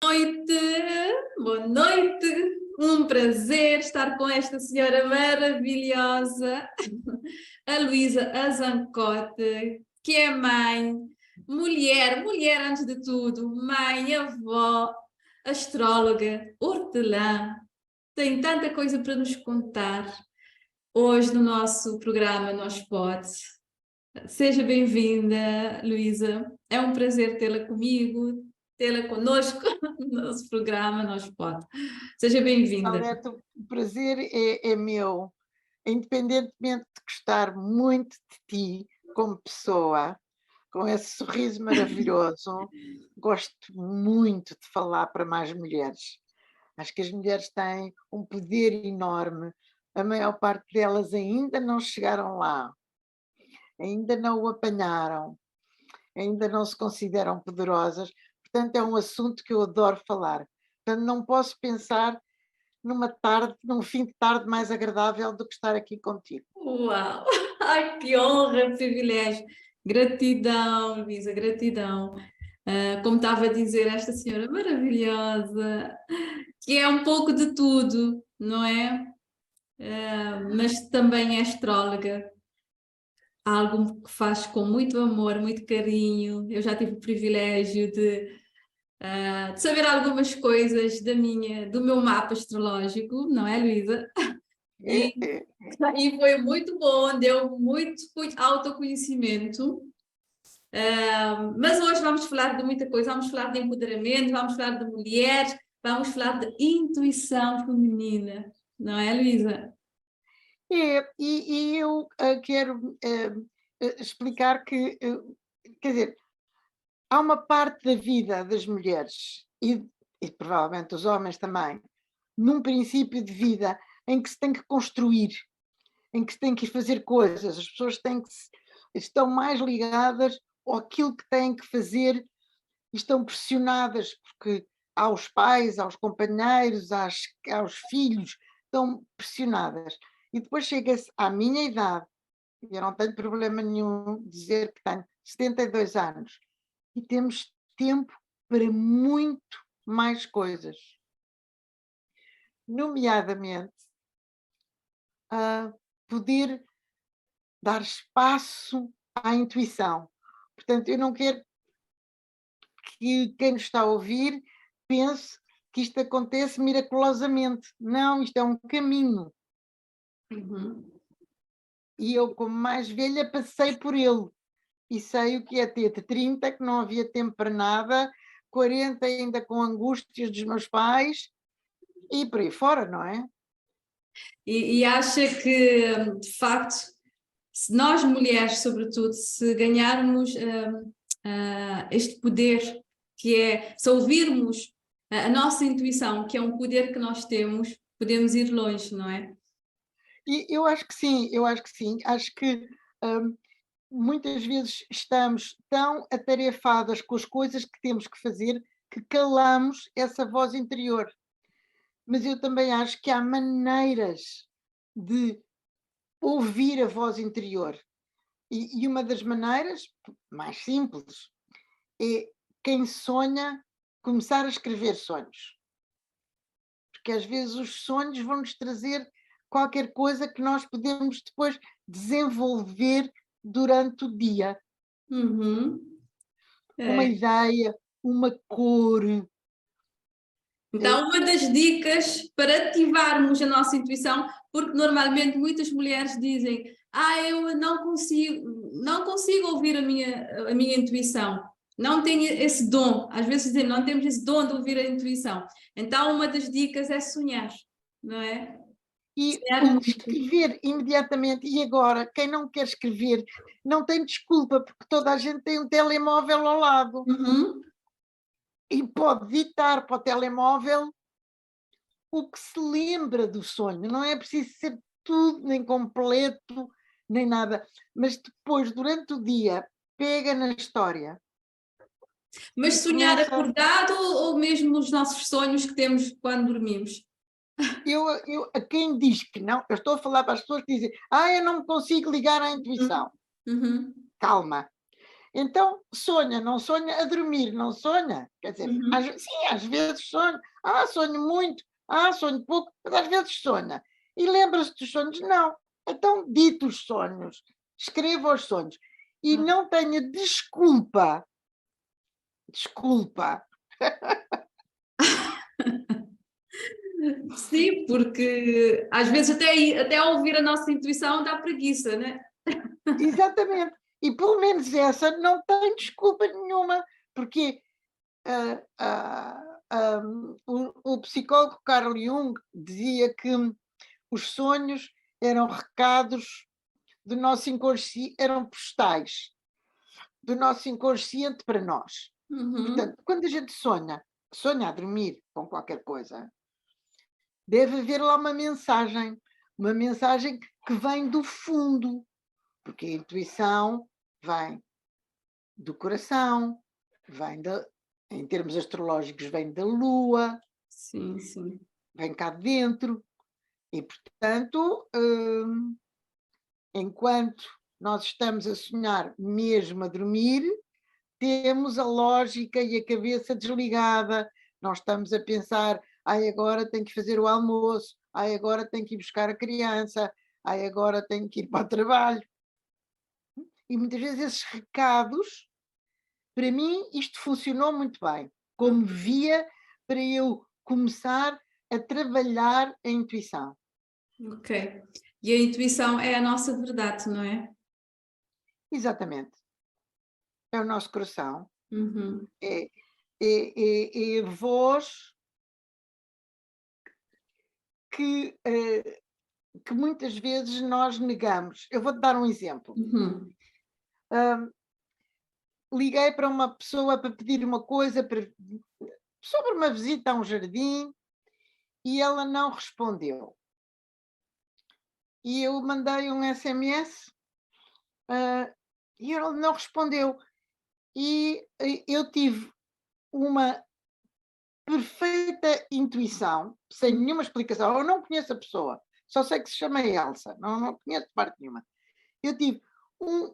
noite, boa noite. Um prazer estar com esta senhora maravilhosa, a Luísa Azancote, que é mãe, mulher antes de tudo, mãe, avó, astróloga, hortelã, tem tanta coisa para nos contar hoje no nosso programa Nós Pode. Seja bem-vinda, Luísa. É um prazer tê-la comigo, tê-la conosco no nosso programa Nós Pode. Seja bem-vinda. Salete, o prazer é meu. Independentemente de gostar muito de ti como pessoa, com esse sorriso maravilhoso, gosto muito de falar para mais mulheres. Acho que as mulheres têm um poder enorme. A maior parte delas ainda não chegaram lá, ainda não o apanharam, ainda não se consideram poderosas. Portanto, é um assunto que eu adoro falar. Portanto, não posso pensar numa tarde, num fim de tarde mais agradável do que estar aqui contigo. Uau! Ai, que honra, privilégio. Gratidão, Luísa, gratidão. Como estava a dizer esta senhora maravilhosa, que é um pouco de tudo, não é? Mas também é astróloga, algo que faz com muito amor, muito carinho. Eu já tive o privilégio de saber algumas coisas do meu mapa astrológico, não é, Luísa? E, e foi muito bom, deu muito autoconhecimento. Mas hoje vamos falar de muita coisa, vamos falar de empoderamento, vamos falar de mulheres, vamos falar de intuição feminina, não é, Luísa? E eu quero explicar que, quer dizer, há uma parte da vida das mulheres e provavelmente dos homens também, num princípio de vida em que se tem que construir, em que se tem que fazer coisas, as pessoas estão mais ligadas àquilo que têm que fazer e estão pressionadas porque aos pais, aos companheiros, aos filhos, estão pressionadas. E depois chega-se à minha idade, e eu não tenho problema nenhum dizer que tenho 72 anos, e temos tempo para muito mais coisas. Nomeadamente, a poder dar espaço à intuição. Portanto, eu não quero que quem nos está a ouvir pense que isto acontece miraculosamente. Não, isto é um caminho. Uhum. E eu, como mais velha, passei por ele. E sei o que é ter 30, que não havia tempo para nada, 40 ainda com angústias dos meus pais, e por aí fora, não é? E acha que, de facto, se nós mulheres, sobretudo, se ganharmos este poder, que é, se ouvirmos a nossa intuição, que é um poder que nós temos, podemos ir longe, não é? E eu acho que sim, eu acho que sim. Acho que muitas vezes estamos tão atarefadas com as coisas que temos que fazer que calamos essa voz interior. Mas eu também acho que há maneiras de ouvir a voz interior. E uma das maneiras mais simples é quem sonha começar a escrever sonhos. Porque às vezes os sonhos vão-nos trazer qualquer coisa que nós podemos depois desenvolver durante o dia. Uhum. Uma ideia, uma cor. Então, uma das dicas para ativarmos a nossa intuição, porque normalmente muitas mulheres dizem: eu não consigo ouvir a minha intuição, não tenho esse dom. Às vezes dizem, não temos esse dom de ouvir a intuição. Então, uma das dicas é sonhar, não é? E Sonhar o muito. escrever imediatamente. E agora, quem não quer escrever, não tem desculpa, porque toda a gente tem um telemóvel ao lado. Uhum. E pode ditar para o telemóvel o que se lembra do sonho. Não é preciso ser tudo, nem completo, nem nada. Mas depois, durante o dia, pega na história. Mas E sonhar começa. acordado ou mesmo os nossos sonhos que temos quando dormimos? A quem diz que não, eu estou a falar para as pessoas que dizem: eu não me consigo ligar à intuição. Uhum. Calma. Então, sonha, não sonha a dormir, não sonha. Quer dizer, Uhum. sim, às vezes sonha. Sonho muito. Sonho pouco, mas às vezes sonha. E lembra-se dos sonhos? Não. Então, dite os sonhos. Escreva os sonhos. E não tenha desculpa. Desculpa. Sim, porque às vezes até ouvir a nossa intuição dá preguiça, né? Exatamente. E pelo menos essa não tem desculpa nenhuma, porque o psicólogo Carl Jung dizia que os sonhos eram recados do nosso inconsciente, eram postais do nosso inconsciente para nós. Uhum. Portanto, quando a gente sonha a dormir com qualquer coisa, deve haver lá uma mensagem que vem do fundo, porque a intuição vem do coração, vem em termos astrológicos, vem da lua, Sim, sim. vem cá dentro, e portanto, enquanto nós estamos a sonhar mesmo a dormir, temos a lógica e a cabeça desligada, nós estamos a pensar, agora tenho que fazer o almoço, agora tenho que ir buscar a criança, agora tenho que ir para o trabalho. E muitas vezes esses recados, para mim, isto funcionou muito bem, como via para eu começar a trabalhar a intuição. Ok. E a intuição é a nossa verdade, não é? Exatamente. É o nosso coração, Uhum. é, é a voz que, que muitas vezes nós negamos. Eu vou-te dar um exemplo. Uhum. Liguei para uma pessoa para pedir uma coisa sobre uma visita a um jardim e ela não respondeu. E eu mandei um SMS, e ela não respondeu. E eu tive uma perfeita intuição, sem nenhuma explicação. Eu não conheço a pessoa, só sei que se chama Elsa, não conheço de parte nenhuma. Eu tive um,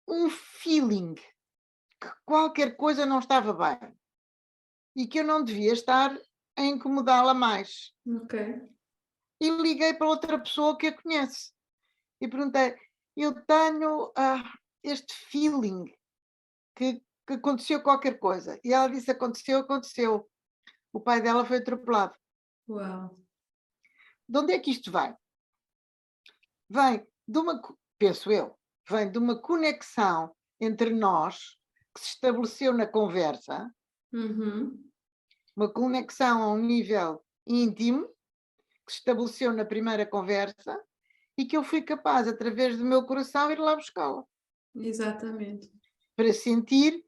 um feeling que qualquer coisa não estava bem e que eu não devia estar a incomodá-la mais. Ok. E liguei para outra pessoa que a conhece e perguntei: eu tenho este feeling que aconteceu qualquer coisa. E ela disse: aconteceu. O pai dela foi atropelado. Uau. De onde é que isto vem? Vem de penso eu, vem de uma conexão entre nós que se estabeleceu na conversa, Uhum. uma conexão a um nível íntimo que se estabeleceu na primeira conversa e que eu fui capaz, através do meu coração, ir lá buscá-la Exatamente. para sentir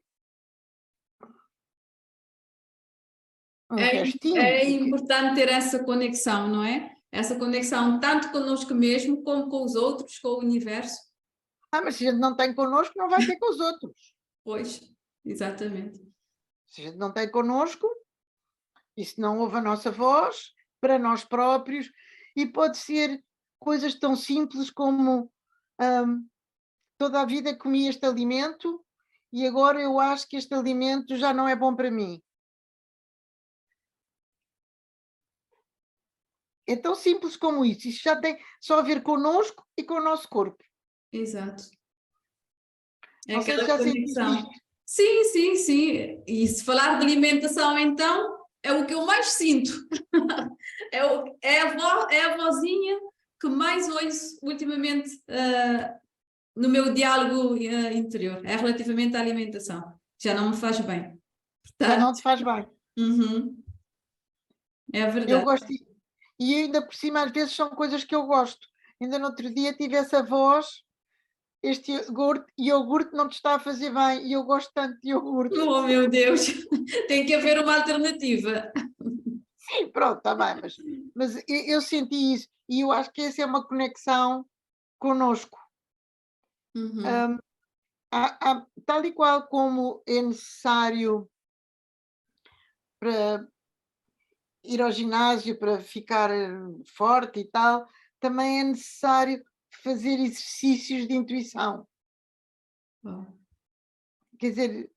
um restinho É do que. importante ter essa conexão, não é? Essa conexão tanto conosco mesmo, como com os outros, com o universo. Mas se a gente não tem connosco, não vai ter com os outros. Pois, exatamente. Se a gente não tem connosco, e se não ouve a nossa voz, para nós próprios, e pode ser coisas tão simples como toda a vida comi este alimento e agora eu acho que este alimento já não é bom para mim. É tão simples como isso. Isso já tem só a ver connosco e com o nosso corpo. Exato. É Não sei se aquela já sentiste conexão. isto. Sim, sim, sim. E se falar de alimentação, então, é o que eu mais sinto. É a vozinha que mais ouço ultimamente no meu diálogo interior. É relativamente à alimentação. Já não me faz bem. Já Portanto, não te faz bem. uhum, é Eu verdade. gosto, e ainda por cima, às vezes são coisas que eu gosto. Ainda no outro dia tive essa voz, este iogurte não te está a fazer bem, e eu gosto tanto de iogurte. Oh, meu Deus, tem que haver uma alternativa. Sim, pronto, está bem, mas eu senti isso, e eu acho que essa é uma conexão connosco. Uhum. Hum, tal e qual como é necessário para ir ao ginásio para ficar forte e tal, também é necessário fazer exercícios de intuição. Bom. quer dizer,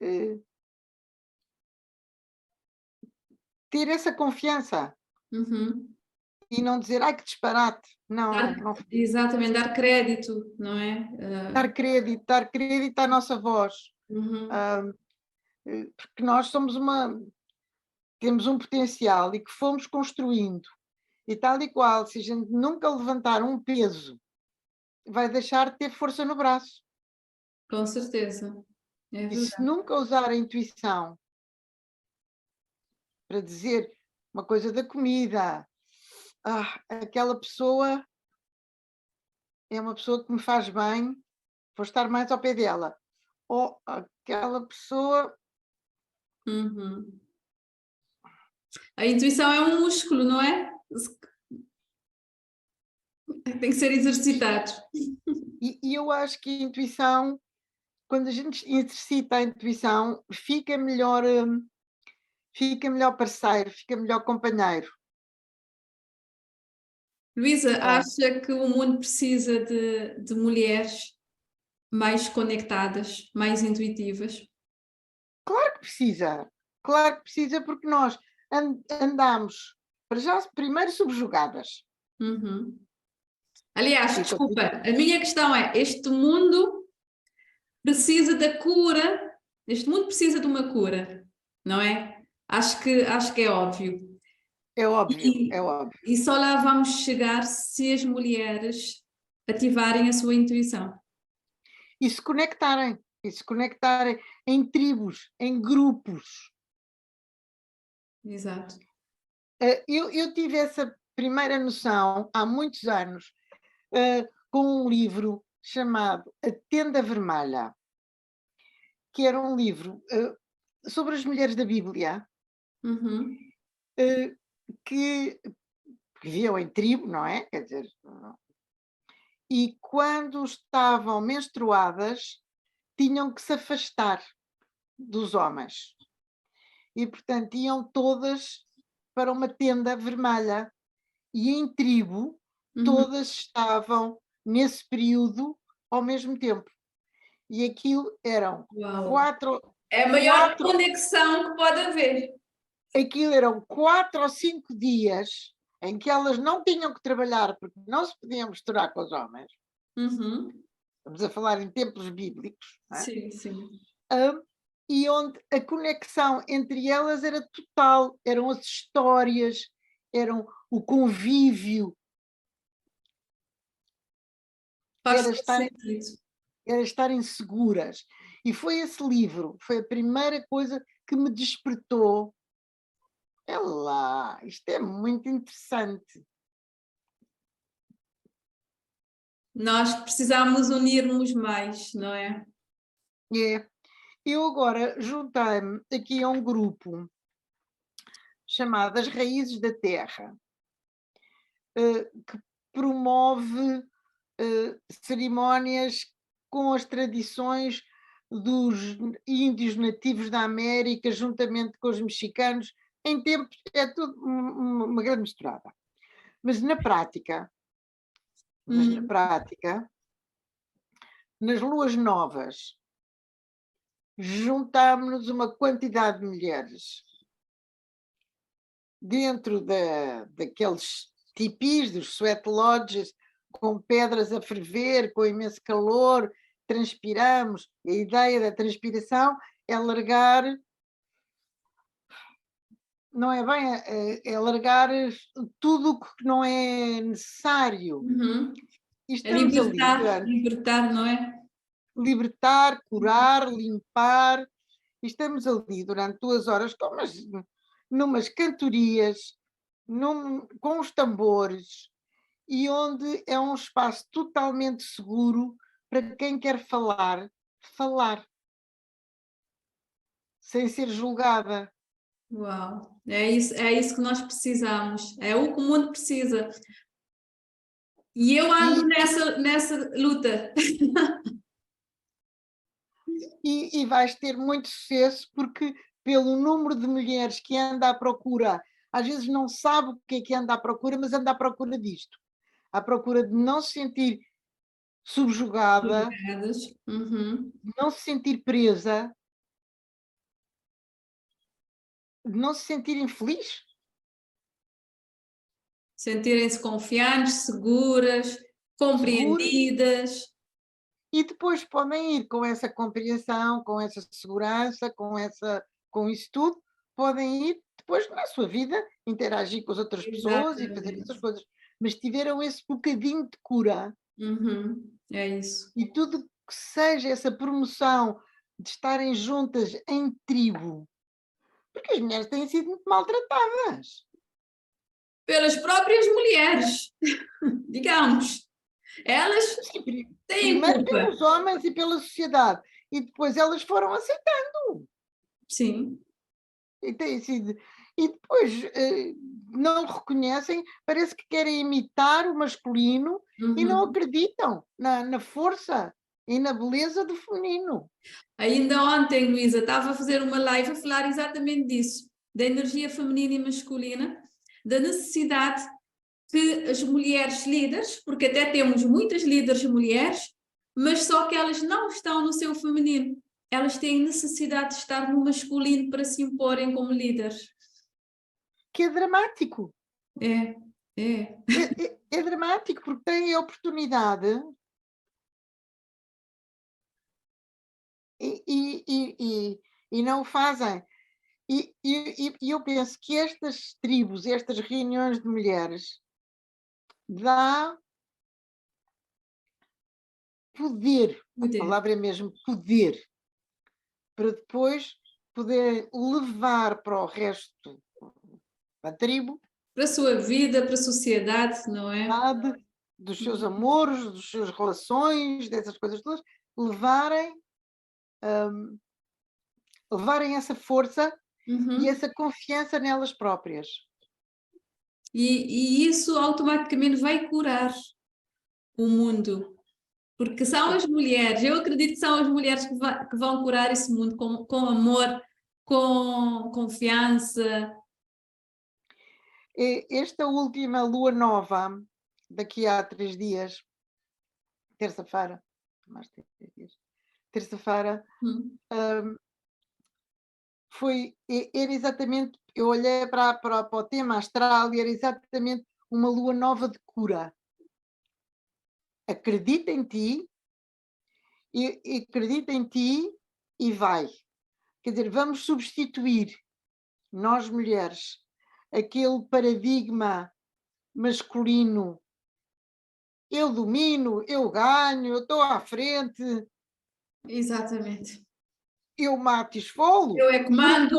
ter essa confiança Uhum. e não dizer, ai que disparate. Não, não. Exatamente, dar crédito, não é? Dar crédito à nossa voz. Uhum. Porque nós temos um potencial e que fomos construindo. E tal e qual, se a gente nunca levantar um peso, vai deixar de ter força no braço. Com certeza, é E se verdade. nunca usar a intuição para dizer uma coisa da comida, aquela pessoa é uma pessoa que me faz bem, vou estar mais ao pé dela. Ou aquela pessoa. Uhum. A intuição é um músculo, não é? Tem que ser exercitado. E eu acho que a intuição, quando a gente exercita a intuição, fica melhor parceiro, fica melhor companheiro. Luísa, Ah, acha que o mundo precisa de mulheres mais conectadas, mais intuitivas? claro que precisa, porque nós andamos, para já, primeiro subjugadas. Uhum. Aliás, E desculpa, a minha questão é: este mundo precisa da cura, este mundo precisa de uma cura, não é? Acho que é óbvio. é óbvio, é E, óbvio. e só lá vamos chegar se as mulheres ativarem a sua intuição. E se conectarem em tribos, em grupos. Exato. Eu tive essa primeira noção há muitos anos, com um livro chamado A Tenda Vermelha, que era um livro sobre as mulheres da Bíblia, Uhum. eh, que viviam em tribo, não é? Quer dizer, e quando estavam menstruadas, tinham que se afastar dos homens. E, portanto, iam todas para uma tenda vermelha. E em tribo, Uhum. todas estavam nesse período ao mesmo tempo. E Uau. É a maior quatro, conexão que pode haver. aquilo eram 4 ou 5 dias em que elas não tinham que trabalhar porque não se podiam misturar com os homens. Uhum. Estamos a falar em tempos bíblicos, não é? Sim, sim. E onde a conexão entre elas era total, eram as histórias, eram o convívio, Faz era todo estar, sentido. era estarem seguras. E foi esse livro, foi a primeira coisa que me despertou. É lá, isto é muito interessante. Nós precisamos unirmos mais, não é? É. Eu agora juntei-me aqui a um grupo chamado As Raízes da Terra, que promove cerimónias com as tradições dos índios nativos da América, juntamente com os mexicanos, em tempos, é tudo uma grande misturada. Mas na prática, Hum. nas luas novas, juntámos-nos uma quantidade de mulheres dentro daqueles tipis, dos sweat lodges, com pedras a ferver, com imenso calor, transpiramos. A ideia da transpiração é largar, não é bem, é largar tudo o que não é necessário. Uhum. E É estamos ali durante libertar, não é? libertar, curar, limpar, e estamos ali durante 2 horas numas cantorias, com os tambores, e onde é um espaço totalmente seguro para quem quer falar, sem ser julgada. Uau, é isso que nós precisamos, é o que o mundo precisa. E eu ando E, nessa luta. e vais ter muito sucesso, porque pelo número de mulheres que anda à procura, às vezes não sabe o que anda à procura, mas anda à procura disto. À procura de não se sentir subjugada, Obrigadas. Uhum. de não se sentir presa, de não se sentirem felizes. Sentirem-se confiantes, seguras, compreendidas. E depois podem ir com essa compreensão, com essa segurança, com isso tudo, podem ir depois na sua vida, interagir com as outras pessoas e fazer essas Exatamente. coisas. Mas tiveram esse bocadinho de cura É isso. e tudo que seja essa promoção de estarem juntas em tribo, porque as mulheres têm sido muito maltratadas. Pelas próprias mulheres, digamos. Elas Sim, têm primeiro culpa. pelos homens e pela sociedade, e depois elas foram aceitando. Sim. E têm sido. E depois não reconhecem, parece que querem imitar o masculino e não Uhum. acreditam na força e na beleza do feminino. Ainda ontem, Luísa, estava a fazer uma live a falar exatamente disso, da energia feminina e masculina, da necessidade que as mulheres líderes, porque até temos muitas líderes mulheres, mas só que elas não estão no seu feminino. Elas têm necessidade de estar no masculino para se imporem como líderes. Que é dramático. É, é. É dramático porque têm a oportunidade e não o fazem. E eu penso que estas tribos, estas reuniões de mulheres, dá poder, a Poder. palavra é mesmo poder, para depois poder levar para o resto da tribo, Para a sua vida, para a sociedade, não é? sabe, dos seus amores, dos seus relações, dessas coisas todas, levarem, levarem essa força e Uhum. essa confiança nelas próprias. E isso automaticamente vai curar o mundo, porque são Sim. as mulheres, eu acredito que são as mulheres que vão curar esse mundo com amor, com confiança. Esta última lua nova, daqui a 3 dias, terça-feira, mais 3 dias, terça-feira, Hum. era exatamente, eu olhei para o tema astral e era exatamente uma lua nova de cura. Acredita em ti e acredita em ti e vai. Quer dizer, vamos substituir, nós mulheres, aquele paradigma masculino, eu domino, eu ganho, eu estou à frente, Exatamente. eu mato e esfolo, Eu é por um, comando.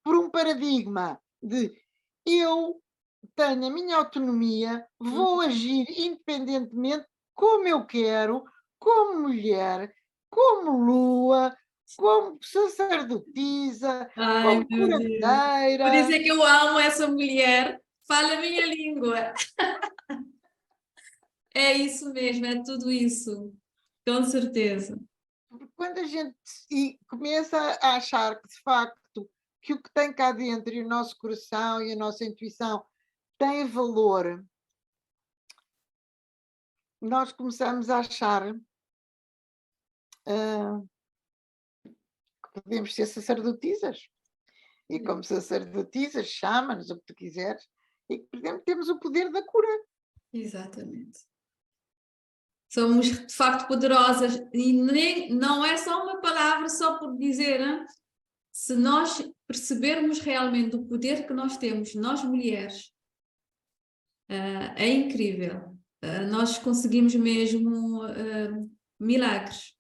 por um paradigma de eu tenho a minha autonomia, vou agir independentemente como eu quero, como mulher, como lua, como sacerdotisa, Ai, como meu Deus. Por isso curandeira. é que eu amo essa mulher. Fala a minha língua. É isso mesmo, é tudo isso. Com certeza. Quando a gente começa a achar que, de facto, que o que tem cá dentro e o nosso coração e a nossa intuição tem valor, nós começamos a achar ah, que podemos ser sacerdotisas. E como sacerdotisas, chama-nos o que tu quiseres, e que, por exemplo, temos o poder da cura. Exatamente. Somos de facto poderosas e nem, não é só uma palavra só por dizer, hein? Se nós percebermos realmente o poder que nós temos, nós mulheres, é incrível. Nós conseguimos mesmo milagres.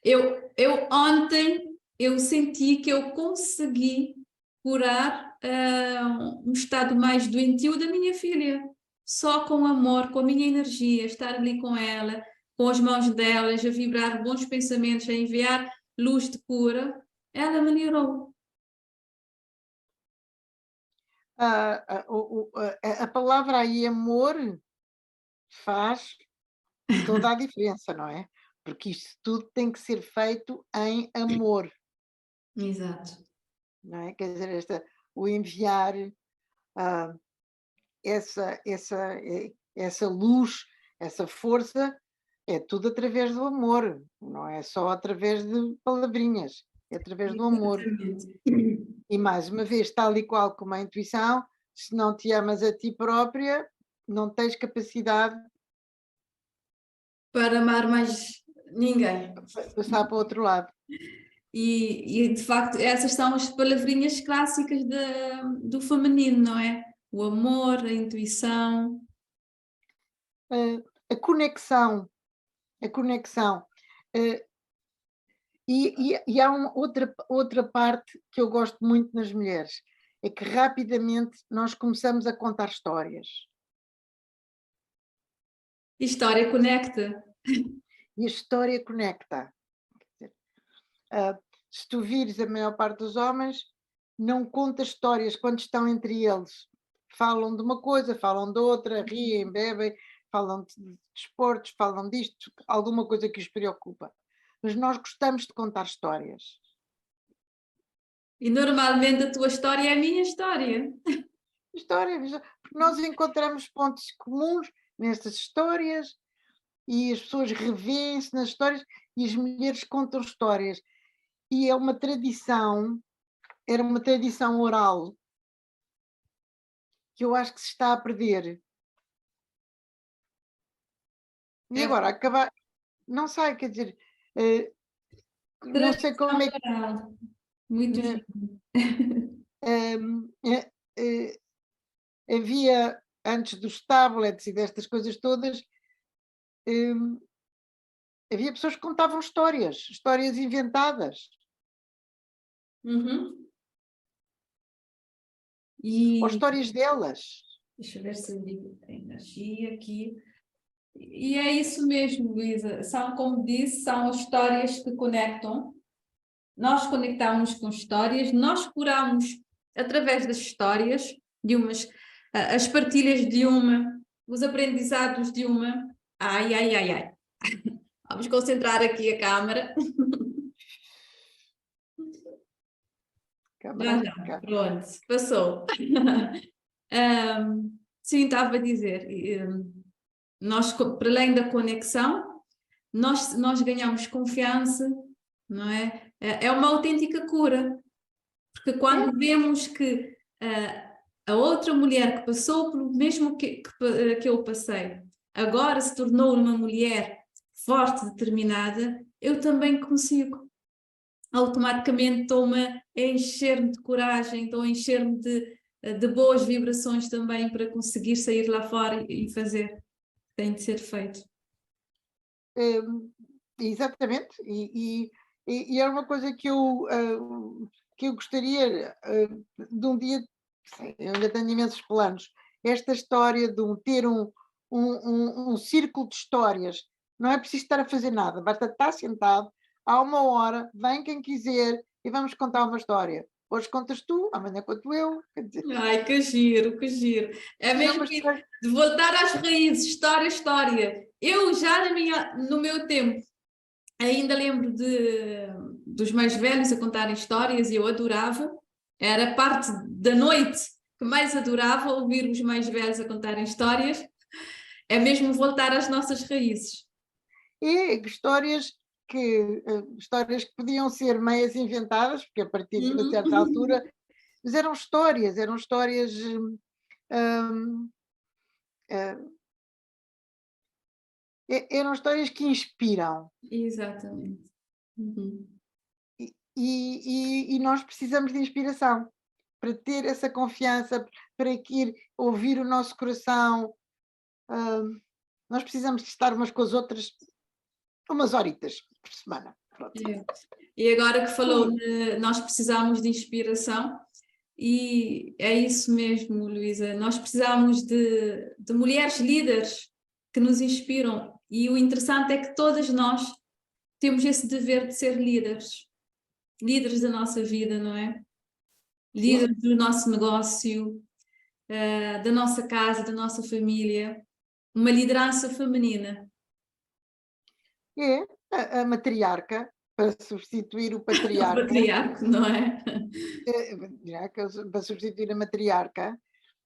Eu ontem eu senti que eu consegui curar um estado mais doentio da minha filha, só com amor, com a minha energia, estar ali com ela, com as mãos delas, a vibrar bons pensamentos, a enviar luz de cura, ela melhorou. A palavra aí amor faz toda a diferença, não é? Porque isto tudo tem que ser feito em amor, Exato. não é? Quer dizer, o enviar ah, essa luz, essa força, é tudo através do amor, não é só através de palavrinhas. é através do amor. Exatamente. E mais uma vez, tal e qual como a intuição, se não te amas a ti própria, não tens capacidade Para amar mais ninguém. de passar para o outro lado. E de facto, essas são as palavrinhas clássicas do feminino, não é? O amor, a intuição. A conexão, a conexão. Eh, e há outra parte que eu gosto muito nas mulheres, é que rapidamente nós começamos a contar histórias. História conecta. E a história conecta. Se tu vires a maior parte dos homens, não conta histórias quando estão entre eles. Falam de uma coisa, falam de outra, riem, bebem, falam de desportos, falam disto, alguma coisa que os preocupa. Mas nós gostamos de contar histórias. E normalmente a tua história é a minha história. Porque nós encontramos pontos comuns nestas histórias e as pessoas revêem-se nas histórias e as mulheres contam histórias. E é uma tradição, era uma tradição oral que eu acho que se está a perder. E agora, acabar, não sei, quer dizer, não sei como é que. Muito né, giro. eh, eh, havia, antes dos tablets e destas coisas todas, havia pessoas que contavam histórias inventadas, Uhum. ou E histórias delas. deixa eu ver se eu digo tem energia aqui. E é isso mesmo, Luísa. São, como disse, são histórias que conectam. Nós conectamos com histórias, nós curamos através das histórias, de umas, as partilhas de uma, os aprendizados de uma. Ai, ai, ai, ai. Vamos concentrar aqui a câmara. Já, Câmara, já, cá. pronto, passou. Sim, estava a dizer, nós, para além da conexão, nós ganhamos confiança, não é? É uma autêntica cura, porque É, quando vemos que a outra mulher que passou pelo mesmo que eu passei, agora se tornou uma mulher forte, determinada, eu também consigo. Automaticamente estou-me a encher-me de coragem, estou a encher-me de boas vibrações também para conseguir sair lá fora e fazer. Tem de ser feito. exatamente. E era uma coisa que eu gostaria de um dia. Sei, eu ainda tenho imensos planos. Esta história de ter um círculo de histórias, não é preciso estar a fazer nada, basta estar sentado, há uma hora, vem quem quiser e vamos contar uma história. Hoje contas tu, amanhã conto eu. Quer dizer, Ai, que giro, que giro. É é mesmo uma isso, história. de voltar às raízes, história, história. Eu já no meu tempo ainda lembro dos mais velhos a contarem histórias e eu adorava. Era parte da noite que mais adorava ouvir os mais velhos a contarem histórias. É mesmo voltar às nossas raízes. E histórias que podiam ser meias inventadas, porque a partir de uma certa altura, mas eram histórias hum, eram histórias que inspiram. Exatamente. Uhum. E nós precisamos de inspiração para ter essa confiança, para ir ouvir o nosso coração. Nós precisamos de estar umas com as outras umas horitas por semana. Pronto. É. E agora que falou, nós precisamos de inspiração, e é isso mesmo, Luísa. Nós precisamos de mulheres líderes que nos inspiram. E o interessante é que todas nós temos esse dever de ser líderes, líderes da nossa vida, não é? Sim, Líderes do nosso negócio, da nossa casa, da nossa família. Uma liderança feminina. é a matriarca, para substituir o O patriarca, patriarca, não é? para substituir a matriarca,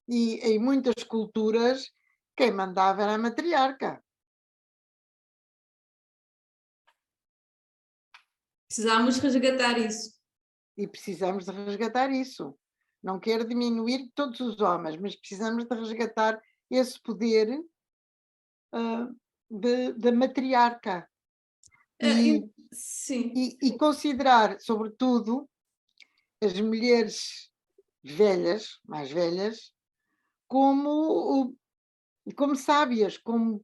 e em muitas culturas quem mandava era a matriarca. Precisamos resgatar isso. E precisamos de resgatar isso. Não quero diminuir todos os homens, mas precisamos de resgatar esse poder da matriarca. Sim. E considerar, sobretudo, as mulheres velhas, mais velhas, como sábias, como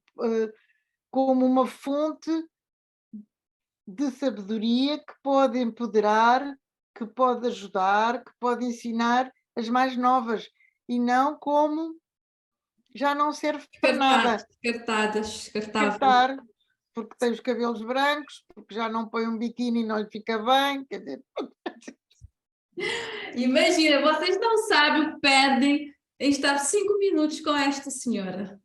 uma fonte de sabedoria que pode empoderar, que pode ajudar, que pode ensinar as mais novas, e não como já não serve para nada. Descartadas. Descartar, porque tem os cabelos brancos, porque já não põe um biquíni e não lhe fica bem, quer dizer... Imagina, vocês não sabem o que perdem em estar 5 minutos com esta senhora.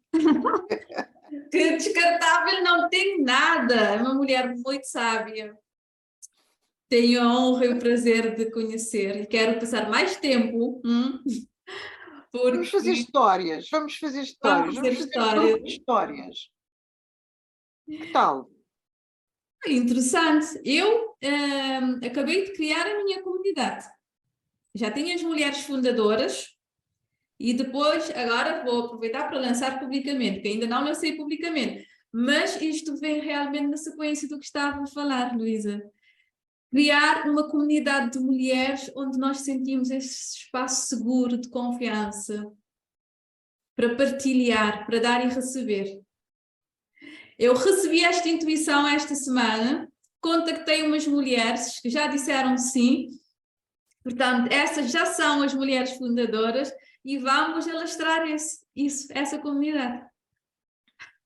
Que descartável não tem nada. É uma mulher muito sábia. Tenho a honra e o prazer de conhecer e quero passar mais tempo. Vamos fazer histórias, vamos fazer histórias, Vamos fazer um grupo de histórias. Que tal? Interessante. Eu acabei de criar a minha comunidade. Já tenho as mulheres fundadoras e depois, agora vou aproveitar para lançar publicamente, que ainda não lancei publicamente, mas isto vem realmente na sequência do que estava a falar, Luísa. Criar uma comunidade de mulheres onde nós sentimos esse espaço seguro de confiança para partilhar, para dar e receber. Eu recebi esta intuição esta semana, contactei umas mulheres que já disseram sim, portanto, essas já são as mulheres fundadoras e vamos alastrar essa comunidade.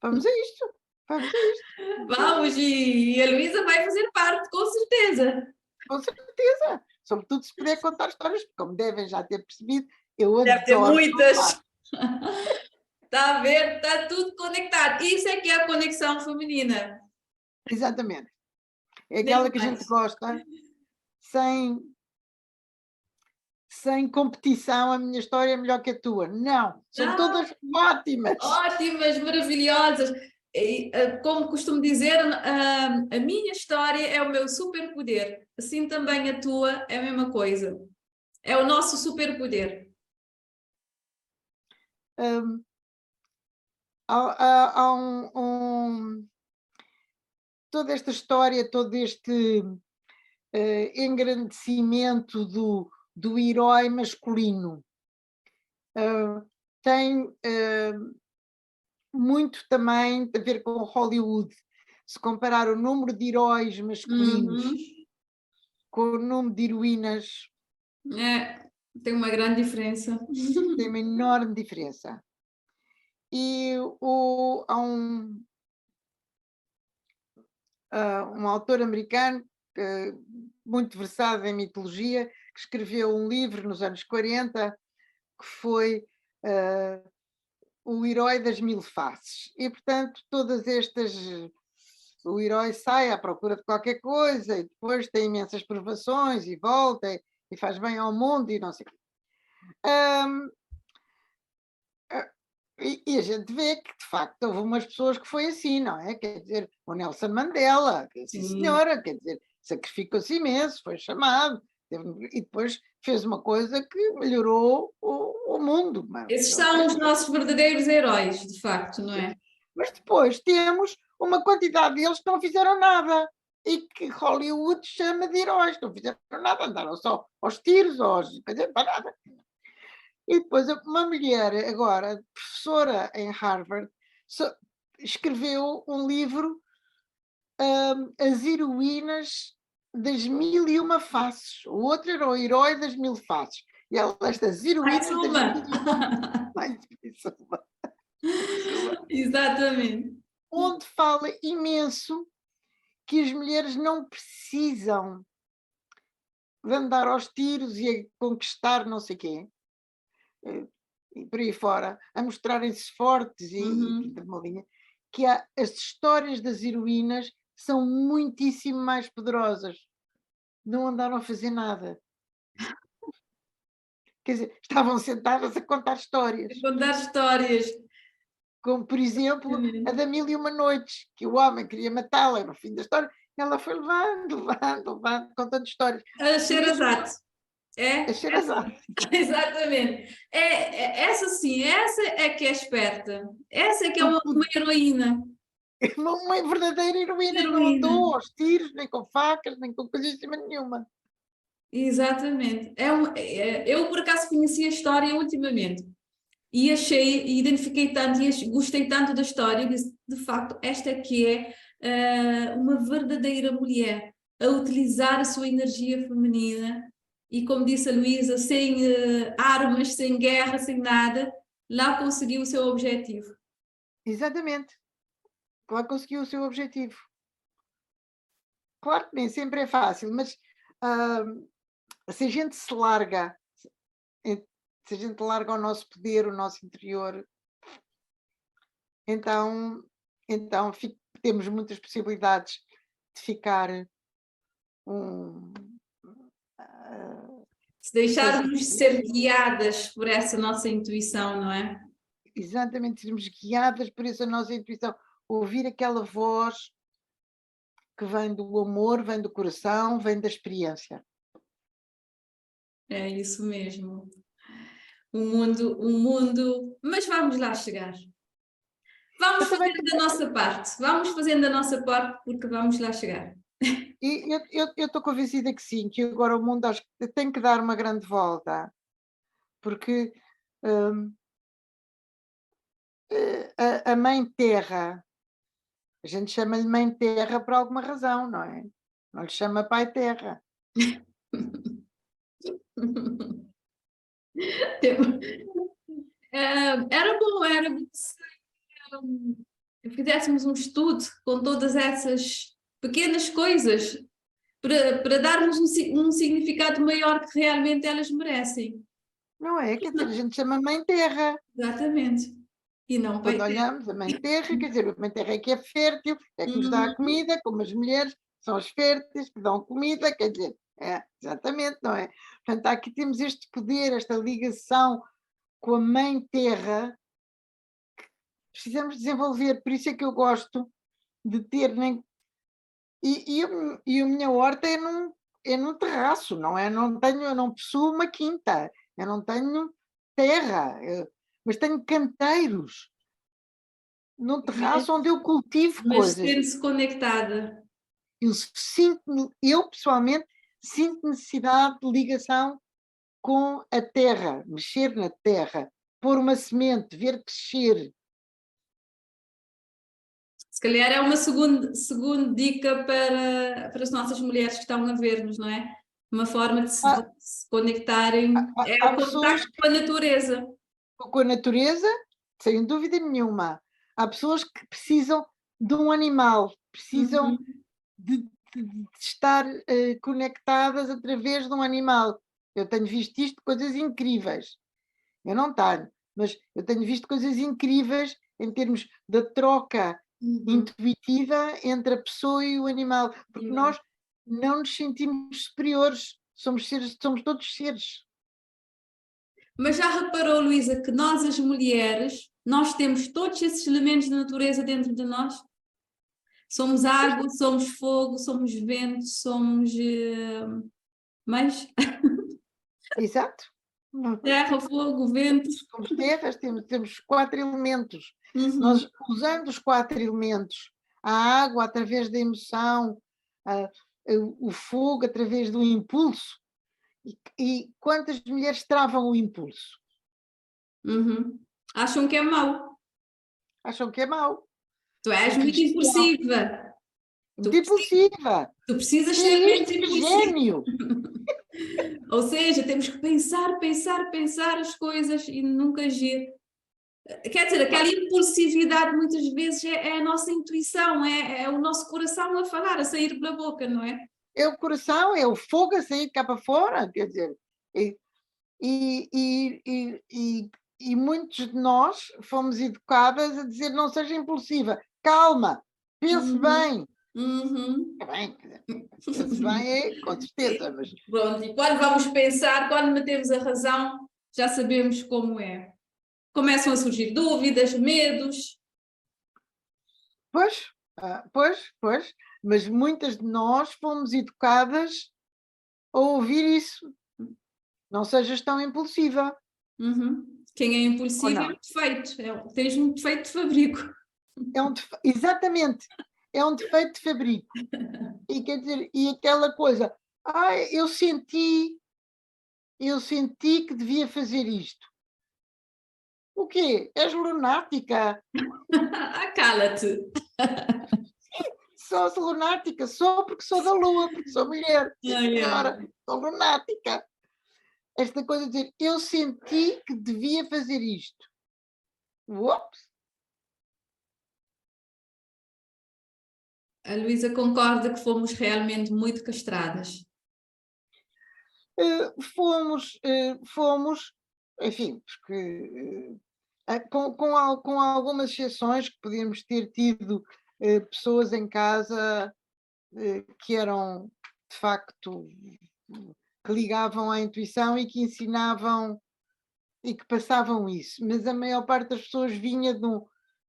Vamos a isto, vamos a isto. Vamos, e a Luísa vai fazer parte, com certeza. Com certeza, sobretudo se puder contar histórias, porque como devem já ter percebido, eu adoro. Deve ter muitas. Está a ver? Está tudo conectado. Isso é que é a conexão feminina. Exatamente. É aquela que a gente gosta, sem competição, a minha história é melhor que a tua. Não, são todas ótimas. Ótimas, maravilhosas. E, como costumo dizer, a minha história é o meu superpoder. Assim também a tua é a mesma coisa. É o nosso superpoder. Toda esta história, todo este engrandecimento do herói masculino tem muito também a ver com Hollywood. Se comparar o número de heróis masculinos com o número de heroínas, tem uma grande diferença. Tem uma enorme diferença. E há um autor americano muito versado em mitologia, que escreveu um livro nos anos 40, que foi O Herói das Mil Faces. E, portanto, todas estas... O herói sai à procura de qualquer coisa e depois tem imensas provações e volta e faz bem ao mundo e não sei o quê. E a gente vê que, de facto, houve umas pessoas que foi assim, não é? Quer dizer, o Nelson Mandela, sim senhora, quer dizer, sacrificou-se imenso, foi chamado, e depois fez uma coisa que melhorou o mundo. Esses são os nossos verdadeiros heróis, de facto, não é? Mas depois temos uma quantidade deles que não fizeram nada e que Hollywood chama de heróis, não fizeram nada, andaram só aos tiros, quer dizer, para nada. E depois uma mulher, agora, professora em Harvard, escreveu um livro, As Heroínas das Mil e Uma Faces. O outro era o Herói das Mil Faces. E ela, estas heroínas das Mil e Uma. Mais uma. Exatamente. Onde fala imenso que as mulheres não precisam de andar aos tiros e a conquistar não sei quê, e por aí fora, a mostrarem-se fortes que as histórias das heroínas são muitíssimo mais poderosas. Não andaram a fazer nada. Quer dizer, estavam sentadas a contar histórias. A contar histórias. Como, por exemplo, a da Mil e Uma Noites, que o homem queria matá-la no fim da história, ela foi levando, levando, levando, contando histórias. A E mesmo Sherazade. a É, Sherazade. exatamente. Essa sim, essa é que é esperta. Essa é que é uma heroína. Uma verdadeira heroína, não Heroína. andou aos tiros, nem com facas, nem com coisa nenhuma. Exatamente. Eu, por acaso, conheci a história ultimamente e achei, e identifiquei tanto e gostei tanto da história, e disse, de facto, esta é que é uma verdadeira mulher a utilizar a sua energia feminina e, como disse a Luísa, sem armas, sem guerra, sem nada, lá conseguiu o seu objetivo. Exatamente. Ela conseguiu o seu objetivo. Claro que nem sempre é fácil, mas ah, se a gente se larga, se a gente larga o nosso poder, o nosso interior, então, então temos muitas possibilidades de ficar um, ah, Se coisa, deixarmos de ser guiadas por essa nossa intuição, não é? exatamente, sermos guiadas por essa nossa intuição, ouvir aquela voz que vem do amor, vem do coração, vem da experiência. É isso mesmo. O mundo, mas vamos lá chegar. Vamos Eu também, fazer da nossa parte. Vamos fazendo da nossa parte porque vamos lá chegar. e eu estou convencida que sim, que agora o mundo acho que tem que dar uma grande volta, porque hum, a Mãe Terra, a gente chama-lhe Mãe Terra por alguma razão, não é? Não lhe chama Pai Terra. Era bom se fizéssemos um estudo com todas essas pequenas coisas para darmos um significado maior que realmente elas merecem. Não é? Quer dizer, a gente chama Mãe Terra. Exatamente. E não Quando Pai Terra. olhamos a Mãe Terra, quer dizer, a Mãe Terra é que é fértil, é que nos dá a Uhum. comida, como as mulheres são as férteis que dão comida, quer dizer, é, exatamente, não é? Portanto, aqui temos este poder, esta ligação com a Mãe Terra, precisamos desenvolver, por isso é que eu gosto de ter, nem, e a minha horta é num terraço, não é? Não tenho, eu não possuo uma quinta, eu não tenho terra, mas tenho canteiros num terraço onde eu cultivo Mas coisas. sendo-se conectada. Eu pessoalmente sinto necessidade de ligação com a terra, mexer na terra, pôr uma semente, ver crescer. Se calhar é uma segunda dica para as nossas mulheres que estão a ver-nos, não é? Uma forma de se, Há, de se conectarem é há o pessoas contacto com a natureza. com a natureza, sem dúvida nenhuma. Há pessoas que precisam de um animal, precisam Uhum. de estar conectadas através de um animal. Eu tenho visto isto, coisas incríveis. Eu não tenho, mas eu tenho visto coisas incríveis em termos da troca Uhum. intuitiva entre a pessoa e o animal, porque nós não nos sentimos superiores, somos seres, somos todos seres. Mas já reparou, Luísa, que nós, as mulheres, nós temos todos esses elementos da natureza dentro de nós? Somos água, somos fogo, somos vento, somos mais Exato. terra, fogo, vento. Somos terras, temos quatro elementos. Uhum. Nós, usando os quatro elementos, a água através da emoção, a- o fogo através do impulso, e quantas mulheres travam o impulso? Uhum. Acham que é mau. Acham que é mau. Tu és Porque muito lhes impulsiva. Tu, muito impulsiva. tu precisas Que ser é menos isto de impulsiva. gênio? Ou seja, temos que pensar, pensar, pensar as coisas e nunca agir. Quer dizer, aquela impulsividade muitas vezes é a nossa intuição, é o nosso coração a falar, a sair pela boca, não é? É o coração, é o fogo a sair cá para fora, quer dizer, e, e, e, e, e, e muitos de nós fomos educadas a dizer não seja impulsiva, calma, pense Uhum, bem. uhum. É bem, quer dizer, pense bem é com certeza, mas Pronto, e quando vamos pensar, quando metemos a razão, já sabemos como é. Começam a surgir dúvidas, medos. pois, pois, pois. mas muitas de nós fomos educadas a ouvir isso. Não sejas tão impulsiva, Uhum. Quem é ou impulsivo é um não? defeito, tens um defeito de fabrico. Exatamente, é um defeito de fabrico. E quer dizer, e aquela coisa, eu senti que devia fazer isto. O quê? És lunática? Ah, cala-te. Sou lunática, sou porque sou da Lua, porque sou mulher. Sim, Ai, senhora, ai. sou lunática. Esta coisa de dizer, eu senti que devia fazer isto. Uops! A Luísa concorda que fomos realmente muito castradas. Fomos, enfim, porque com algumas exceções que podíamos ter tido pessoas em casa que eram de facto que ligavam à intuição e que ensinavam e que passavam isso, mas a maior parte das pessoas vinha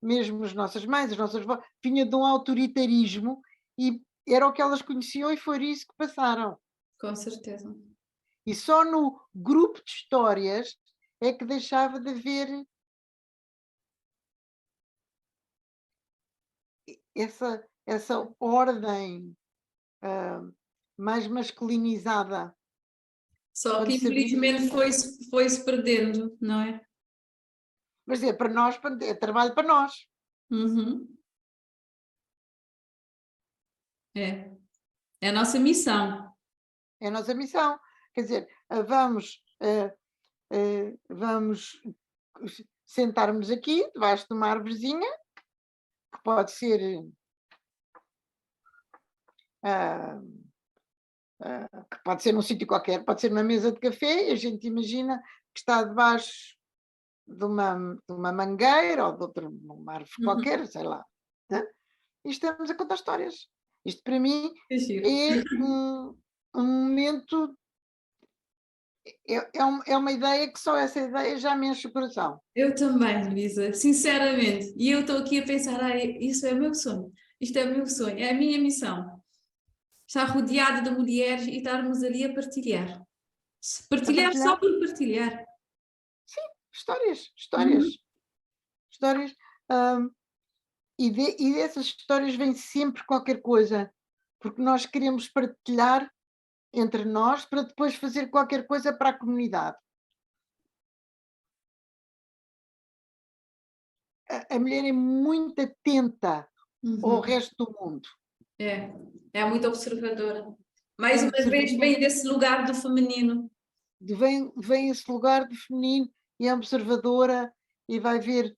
mesmo as nossas mães, as nossas avós, vinha de um autoritarismo e era o que elas conheciam e foi isso que passaram. Com certeza. E só no grupo de histórias é que deixava de haver essa ordem mais masculinizada. Só que Quando sabia, infelizmente foi-se perdendo, não é? mas é para nós, é trabalho para nós. Uhum. É. É a nossa missão. É a nossa missão. Quer dizer, vamos sentarmos aqui, debaixo de uma árvorezinha, que pode ser que pode ser num sítio qualquer, pode ser numa mesa de café, e a gente imagina que está debaixo de uma mangueira ou de uma árvore Uhum. qualquer, sei lá. Né? E estamos a contar histórias. Isto para mim Que giro. é um momento, é uma ideia que só essa ideia já me enche o coração. Eu também, Luísa, sinceramente. E eu estou aqui a pensar, isso é o meu sonho. Isto é o meu sonho, é a minha missão. Estar rodeada de mulheres e estarmos ali a partilhar. A Partilhar partilhar, só por partilhar. sim, histórias, Uhum. histórias, histórias. hum, e dessas histórias vem sempre qualquer coisa, porque nós queremos partilhar entre nós para depois fazer qualquer coisa para a comunidade. A mulher é muito atenta ao Uhum. resto do mundo. É, é muito observadora. Mais É uma vez observador, vem desse lugar do feminino. vem esse lugar do feminino e é observadora e vai ver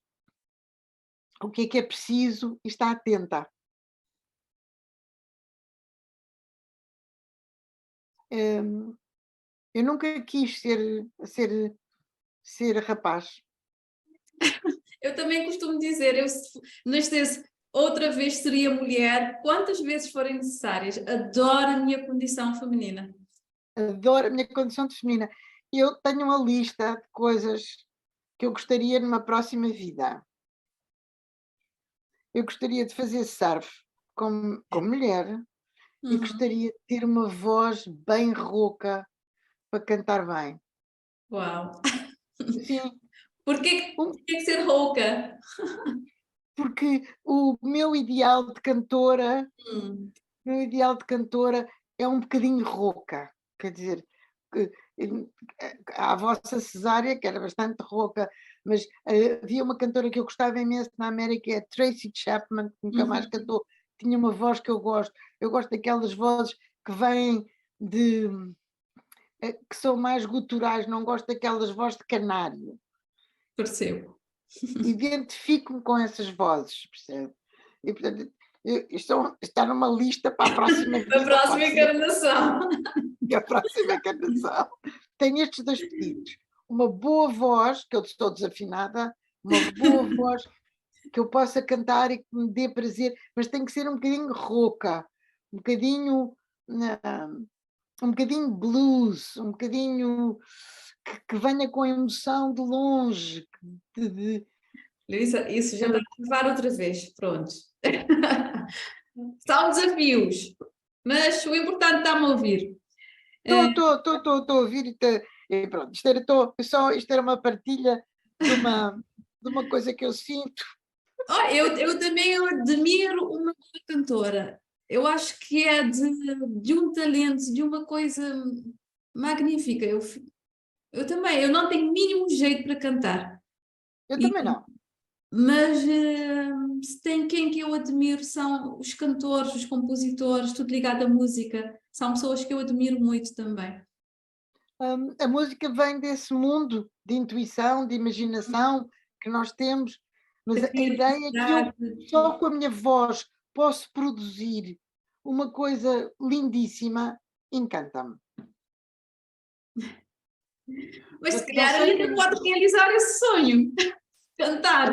o que é preciso e está atenta. Hum, Eu nunca quis ser rapaz. Eu também costumo dizer, eu se nascesse outra vez seria mulher, quantas vezes forem necessárias. Adoro a minha condição feminina. Adoro a minha condição de feminina. Eu tenho uma lista de coisas que eu gostaria numa próxima vida. Eu gostaria de fazer surf como mulher e Uhum. gostaria de ter uma voz bem rouca para cantar bem. Uau! Sim, um- Porquê que ser rouca? porque o Hum. meu ideal de cantora é um bocadinho rouca. Quer dizer, que, a vossa Cesária, que era bastante rouca, mas havia uma cantora que eu gostava imenso na América, é a Tracy Chapman, que nunca mais Uhum. cantou. Tinha uma voz que eu gosto. Eu gosto daquelas vozes que vêm de. Que são mais guturais, não gosto daquelas vozes de canário. Percebo. Identifico-me com essas vozes, percebe? E, portanto, isto está numa lista para a próxima A vida, próxima pode ser encarnação. que a próxima encarnação tenha estes dois pedidos. Uma boa voz, que eu estou desafinada, uma boa voz que eu possa cantar e que me dê prazer, mas tem que ser um bocadinho rouca, um bocadinho, um bocadinho blues, um bocadinho que venha com emoção de longe, Luísa, isso já está a levar outra vez. Pronto. São desafios, mas o importante está-me a ouvir. Estou a ouvir e pronto, isto era uma partilha de uma coisa que eu sinto. Eu também admiro uma cantora. Eu acho que é de um talento, de uma coisa magnífica. Eu também, eu não tenho mínimo jeito para cantar. Eu E- também não. mas se tem quem que eu admiro são os cantores, os compositores, tudo ligado à música. São pessoas que eu admiro muito também. A música vem desse mundo de intuição, de imaginação que nós temos, mas Da a ideia é que eu criatividade. só com a minha voz posso produzir uma coisa lindíssima, encanta-me. Mas se Não calhar sei ainda pode realizar esse sonho, cantar.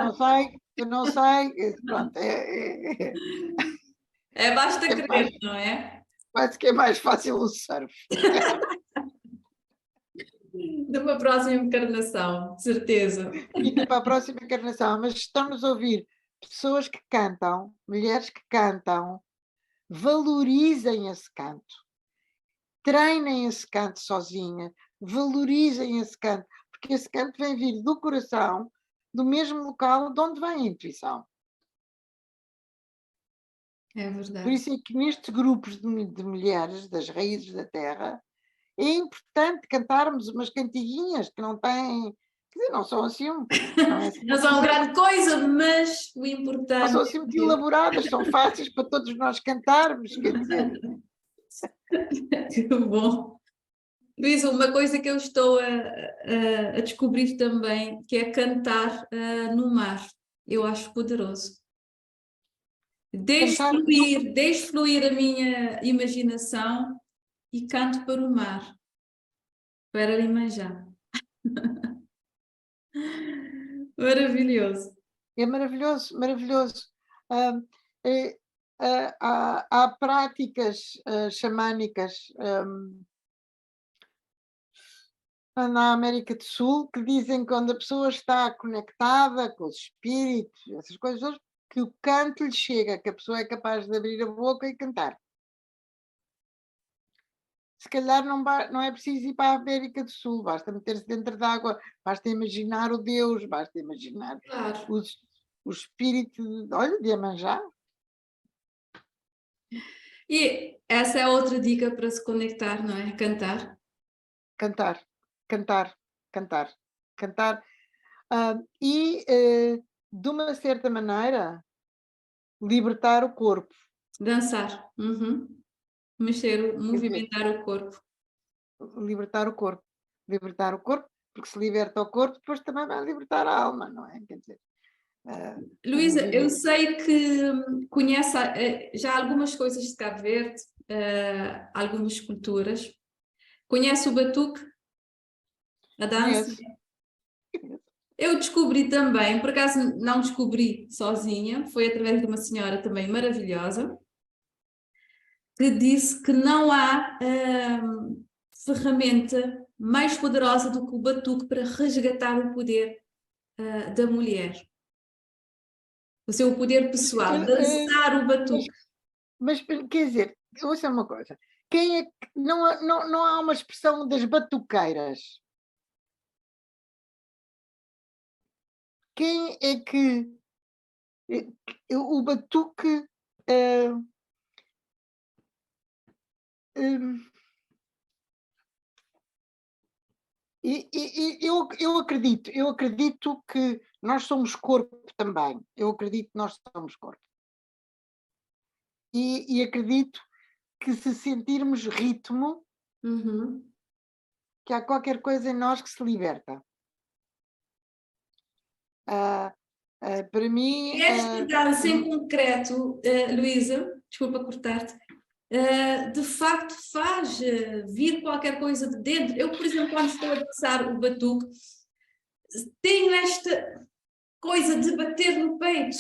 eu não sei, pronto, É, basta é mais, querer, não é? parece que é mais fácil o surf. De uma próxima encarnação, de certeza. Fica para a próxima encarnação, mas estão-nos a ouvir pessoas que cantam, mulheres que cantam, valorizem esse canto, treinem esse canto sozinha, valorizem esse canto, porque esse canto vem vir do coração, do mesmo local de onde vem a intuição. É Por verdade. isso é que nestes grupos de mulheres das raízes da terra, é importante cantarmos umas cantiguinhas que não têm, quer dizer, não são assim, não é assim Não uma são coisa, grande coisa, mas o não são importante assim muito é elaboradas, são fáceis para todos nós cantarmos, quer dizer. que bom. Luísa, uma coisa que eu estou a descobrir também, que é cantar no mar. Eu acho poderoso. Cantar, Deixo fluir a minha imaginação e canto para o mar, para Limanjá. Maravilhoso. é maravilhoso, maravilhoso. Ah, é, há práticas xamânicas na América do Sul que dizem que quando a pessoa está conectada com os espíritos, essas coisas, todas, que o canto lhe chega, que a pessoa é capaz de abrir a boca e cantar. Se calhar não é preciso ir para a América do Sul, basta meter-se dentro d'água, basta imaginar o Deus, basta imaginar Claro. os, o espírito, olha, de Iemanjá. E essa é outra dica para se conectar, não é? Cantar. Cantar, cantar, cantar, cantar. De uma certa maneira, libertar o corpo. Dançar. Uhum. Mexer, Quer dizer, movimentar o corpo. libertar o corpo. Libertar o corpo, porque se liberta o corpo, depois também vai libertar a alma, não é? Quer dizer, o Luísa, eu movimento. sei que conhece já algumas coisas de Cabo Verde, algumas culturas. Conhece o batuque, a dança? Conhece? Eu descobri também, por acaso não descobri sozinha, foi através de uma senhora também maravilhosa, que disse que não há ferramenta mais poderosa do que o batuque para resgatar o poder da mulher. O seu poder pessoal, dançar o Mas, batuque. mas, quer dizer, ouça uma coisa. Quem é que, não há uma expressão das batuqueiras? Quem é que o batuque eh, hum, eu acredito que nós somos corpo também. Eu acredito que nós somos corpo. E acredito que se sentirmos ritmo, Uhum. que há qualquer coisa em nós que se liberta. Para mim, E esta dança em concreto, Luísa, desculpa cortar-te, de facto faz vir qualquer coisa de dentro. Eu, por exemplo, quando estou a dançar o batuque, tenho esta coisa de bater no peito,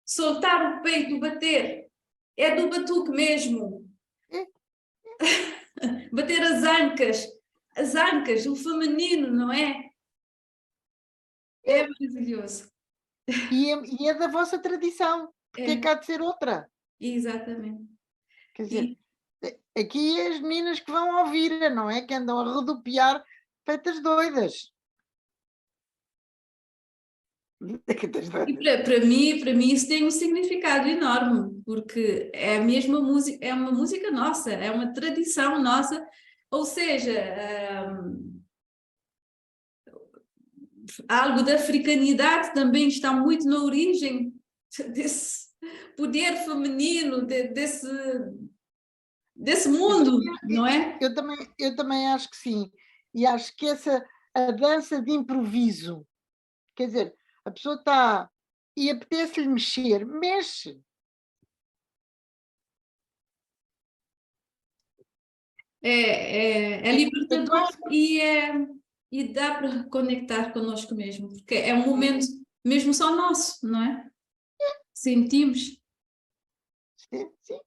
soltar o peito, bater. É do batuque mesmo. é, Bater as ancas, o feminino, não é? É maravilhoso. e é da vossa tradição, porque é É. que há de ser outra? exatamente. Quer dizer, aqui é as meninas que vão ouvir, não é? Que andam a rodopiar feitas doidas. Feitas E doidas. para mim isso tem um significado enorme, porque é a mesma música, é uma música nossa, é uma tradição nossa, ou seja, algo da africanidade também está muito na origem desse poder feminino, desse Eu mundo, não é? eu também acho que sim. E acho que a dança de improviso, quer dizer, a pessoa está e apetece-lhe mexer, mexe. É É libertador quase, e dá para conectar connosco mesmo, porque é um momento mesmo só nosso, não é? Sentimos. sim, sim.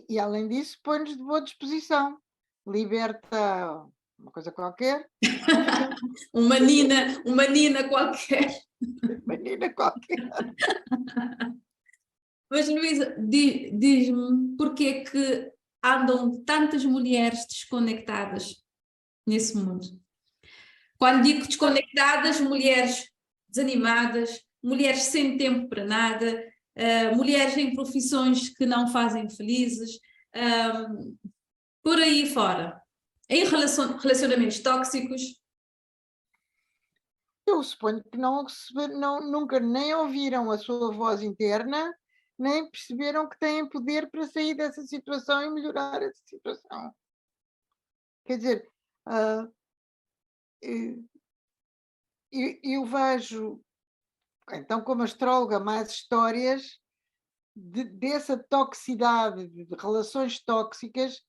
E além disso, põe-nos de boa disposição. Liberta uma coisa qualquer e ficamos Uma nina qualquer. menina qualquer. Mas, Luísa, diz-me porquê que andam tantas mulheres desconectadas nesse mundo? Quando digo desconectadas, mulheres desanimadas, mulheres sem tempo para nada, mulheres em profissões que não fazem felizes, por aí fora. Em relacionamentos tóxicos. Eu suponho que nunca nem ouviram a sua voz interna, nem perceberam que têm poder para sair dessa situação e melhorar essa situação. Quer dizer, ah, eh, eu vejo, então, como astróloga, mais histórias dessa toxicidade, de relações tóxicas,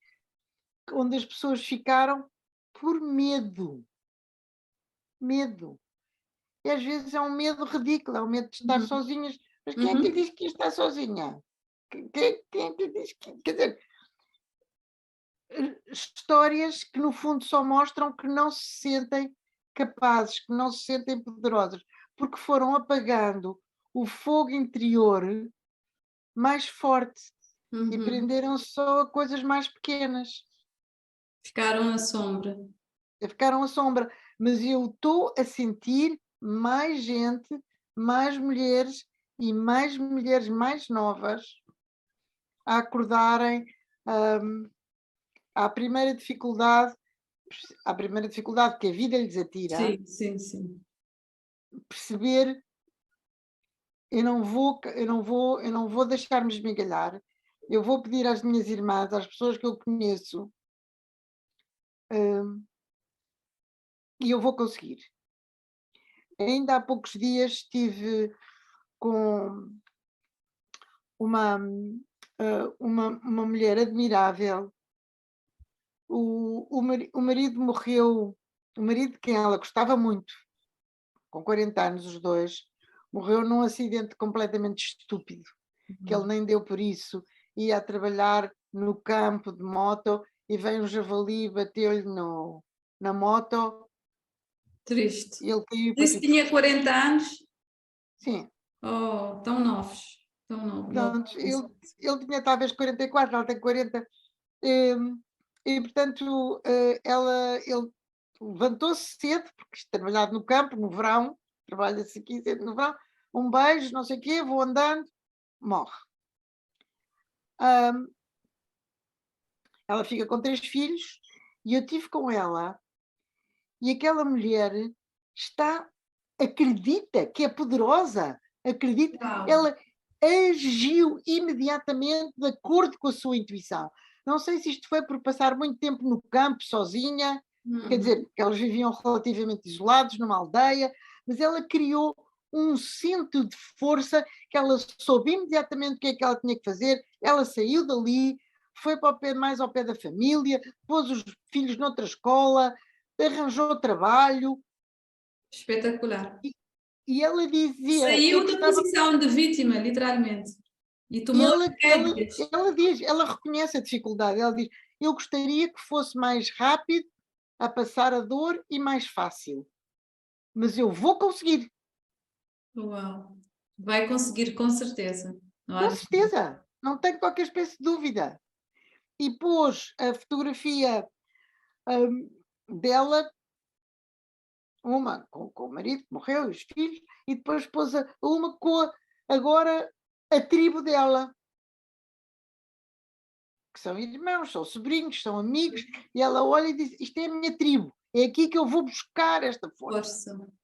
onde as pessoas ficaram por medo. Medo. E às vezes é um medo ridículo, é um medo de estar Uhum. sozinhas. Mas quem é que lhe Uhum. diz que ia estar sozinha? Quem é que lhe diz que. Quer dizer, histórias que no fundo só mostram que não se sentem capazes, que não se sentem poderosas, porque foram apagando o fogo interior mais forte e Uhum. prenderam só a coisas mais pequenas. Ficaram na sombra. Ficaram à sombra. Mas eu estou a sentir mais gente, mais mulheres e mais mulheres mais novas a acordarem à primeira dificuldade, à primeira dificuldade que a vida lhes atira, Sim, sim, sim. perceber eu não vou deixar-me esmigalhar, eu vou pedir às minhas irmãs, às pessoas que eu conheço, hum, e eu vou conseguir. Ainda há poucos dias estive com uma, uma mulher admirável. O marido morreu, o marido de quem ela gostava muito, com 40 anos os dois, morreu num acidente completamente estúpido, que ele Uhum. nem deu por isso, ia a trabalhar no campo de moto e vem um javali e bateu-lhe na moto Triste. e ele caiu para Disse que tinha 40 anos. sim, Oh, tão novos. Tão novos. portanto, ele tinha talvez 44, ela tem 40. E portanto, ele levantou-se cedo, porque isto trabalhado no campo, no verão, trabalha-se aqui cedo no verão, um beijo, não sei o quê, vou andando, morre. Hum, ela fica com 3 filhos e eu tive com ela e aquela mulher está, acredita que é poderosa, acredita, Uau. ela agiu imediatamente de acordo com a sua intuição. Não sei se isto foi por passar muito tempo no campo, sozinha, quer Uhum. dizer, que eles viviam relativamente isolados numa aldeia, mas ela criou um cinto de força que ela soube imediatamente o que é que ela tinha que fazer, ela saiu dali, foi para o pé, mais ao pé da família, pôs os filhos noutra escola, arranjou trabalho Espetacular. e ela dizia: Eu Saiu da gostava. posição de vítima, literalmente, e E tomou as rédeas. ela diz, ela reconhece a dificuldade, ela diz: Eu gostaria que fosse mais rápido a passar a dor e mais fácil, mas eu vou conseguir. Uau. Vai conseguir, com certeza. Não há Com dúvida. certeza, não tenho qualquer espécie de dúvida. E pôs a fotografia, dela, uma com o marido que morreu e os filhos, e depois pôs uma com agora a tribo dela, que são irmãos, são sobrinhos, são amigos, e ela olha e diz: "Isto é a minha tribo, é aqui que eu vou buscar esta força". Força.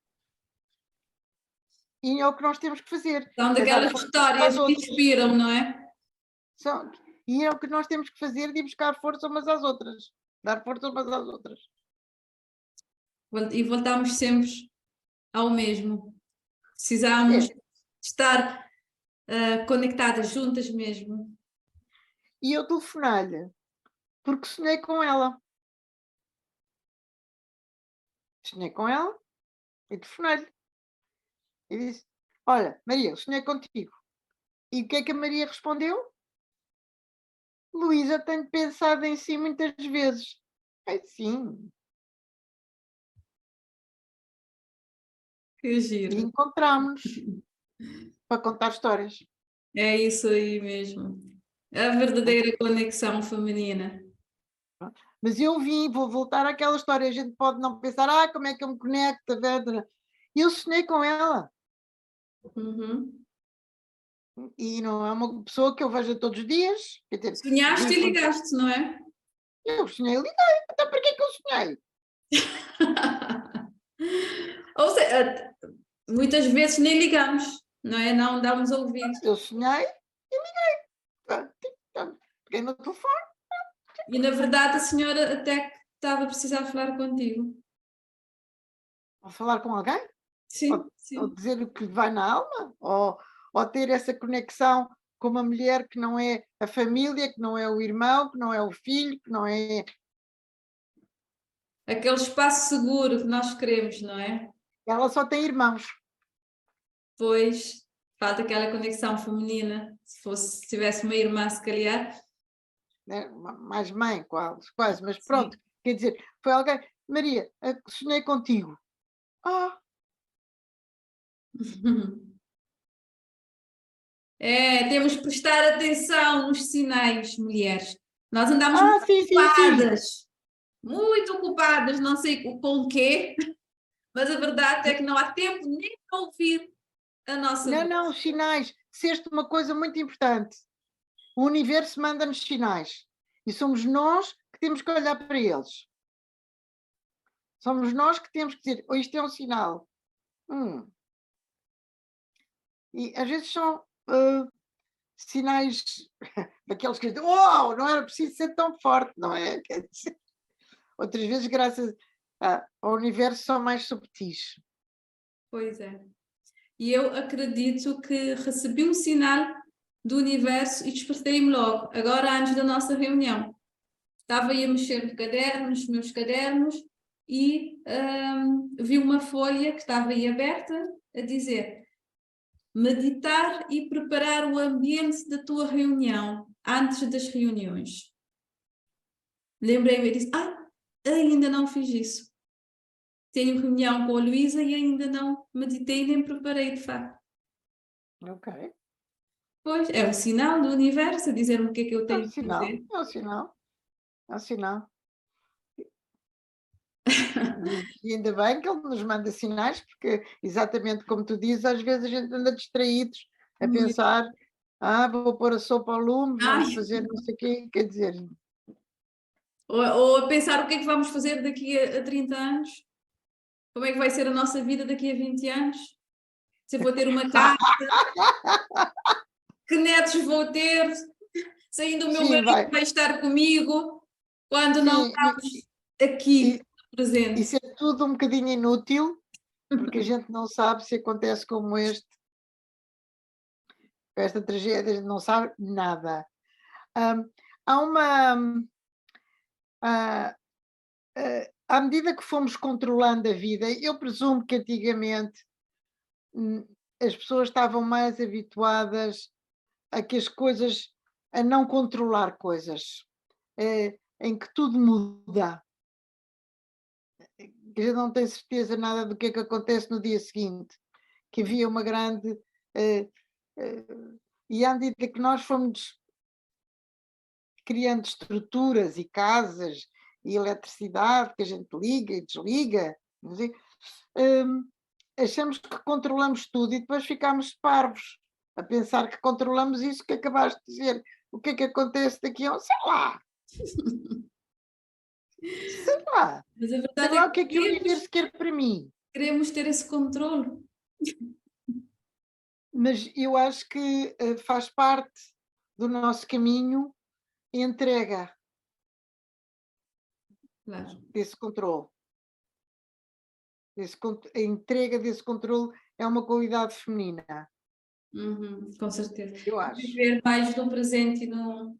E é o que nós temos que fazer, São é dar daquelas força às histórias que outras. inspiram, não é? São e é o que nós temos que fazer, de ir buscar força umas às outras, dar força umas às outras. E voltamos sempre ao mesmo. Precisamos É, estar conectadas juntas mesmo. e eu telefonei-lhe, porque sonhei com ela e telefonei-lhe e disse: "Olha, Maria, eu sonhei contigo". E o que é que a Maria respondeu? "Luísa, tenho pensado em si muitas vezes". Ai, sim, Que e giro. encontramos-nos para contar histórias. É isso aí mesmo. A verdadeira conexão feminina. Mas eu vou voltar àquela história, a gente pode não pensar: como é que eu me conecto, tá vendo?" Eu sonhei com ela, Uhum. e não é uma pessoa que eu vejo todos os dias, quer dizer, Sonhaste e vivo ligaste, não é? eu sonhei, liguei, então para que é que eu sonhei? Ou seja, muitas vezes nem ligamos, não é? Não damos ouvido. Eu sonhei, pá, peguei no telefone, E na verdade a senhora até que estava a precisar falar contigo. vou falar com alguém, ou Sim, ou sim. dizer o que lhe vai na alma, ou ter essa conexão com uma mulher que não é a família, que não é o irmão, que não é o filho, que não é Aquele espaço seguro que nós queremos, não é? ela só tem irmãos, Pois falta aquela conexão feminina. Se tivesse uma irmã, se calhar. né, mais mãe quase, quase, mas pronto, Sim. quer dizer, foi alguém: "Maria, sonhei contigo". "Ah, É, temos que prestar atenção nos sinais, mulheres. Nós andamos muito sim, sim, sim". ocupadas, muito ocupadas, não sei com o quê, mas a verdade é que não há tempo nem para ouvir a nossa Não, voz. não, os sinais, disseste uma coisa muito importante, o universo manda-nos sinais, e somos nós que temos que olhar para eles. Somos nós que temos que dizer: "Oh, isto é um sinal". Hum, e às vezes são, sinais daqueles que dizem: "Uau, não era preciso ser tão forte", não é? Quer dizer, outras vezes, graças ao universo, são mais subtis. Pois é. E eu acredito que recebi um sinal do universo e despertei-me logo, agora antes da nossa reunião. Estava aí a mexer no caderno, nos meus cadernos, e vi uma folha que estava aí aberta a dizer: meditar e preparar o ambiente da tua reunião antes das reuniões. Lembrei-me e disse: ainda não fiz isso. Tenho reunião com a Luísa e ainda não meditei nem preparei de facto. Ok, Pois, é o sinal do universo a dizer-me o que é que eu é um tenho que sinal, fazer. é um sinal, é um sinal. E ainda bem que ele nos manda sinais, porque exatamente como tu dizes, às vezes a gente anda distraídos a pensar: vou pôr a sopa ao lume, vamos Ai, fazer não sei o quê", quer dizer, ou a pensar o que é que vamos fazer daqui a 30 anos, como é que vai ser a nossa vida daqui a 20 anos, se eu vou ter uma casa, que netos vou ter, se ainda o meu sim, marido vai, vai estar comigo, quando não sim, estamos aqui e presentes. isso é tudo um bocadinho inútil, porque a gente não sabe se acontece como esta tragédia, a gente não sabe nada. Hum, há uma, ah, à medida que fomos controlando a vida, eu presumo que antigamente, as pessoas estavam mais habituadas a que as coisas, a não controlar coisas, em que tudo muda, que a gente não tem certeza nada do que é que acontece no dia seguinte, que havia uma grande, eh, eh, E à medida que nós fomos criando estruturas e casas e eletricidade que a gente liga e desliga, não sei, achamos que controlamos tudo e depois ficamos parvos a pensar que controlamos isso que acabaste de dizer. O que é que acontece daqui a um, Mas a sei verdade é lá o que que o universo quer para mim. queremos ter esse controle. Mas eu acho que faz parte do nosso caminho a entrega Claro. desse controle. A entrega desse controle é uma qualidade feminina, Uhum, com certeza. eu acho. Viver mais no presente e no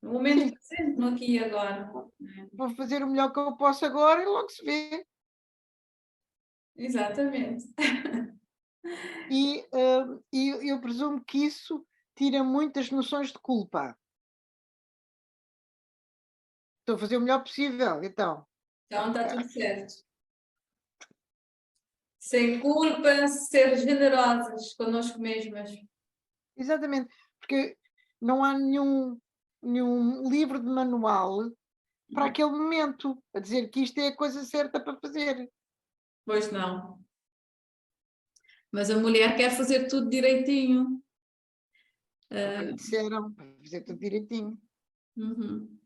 momento Sim, presente, no aqui e agora. vou fazer o melhor que eu posso agora e logo se vê. Exatamente. E eu presumo que isso tira muitas noções de culpa. Estou a fazer o melhor possível, então. Então está tudo certo. Sem culpa, ser generosas connosco mesmas. Exatamente, porque não há nenhum livro de manual para aquele momento, a dizer que isto é a coisa certa para fazer. Pois não. Mas a mulher quer fazer tudo direitinho. É o que lhe disseram, para fazer tudo direitinho. Uhum.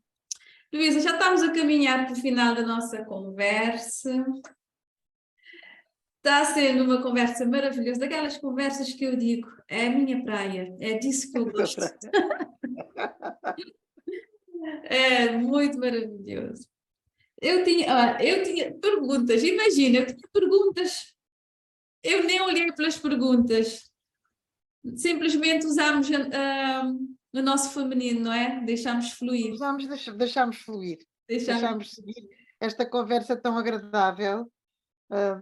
Luísa, já estamos a caminhar para o final da nossa conversa. Está sendo uma conversa maravilhosa, daquelas conversas que eu digo, é a minha praia, é disso que eu gosto. É muito maravilhoso. Eu tinha perguntas, imagina, eu tinha perguntas, eu nem olhei pelas perguntas, simplesmente usámos o nosso feminino, não é? Deixámos fluir. Deixámos fluir, Deixámos... deixámos seguir esta conversa tão agradável ah,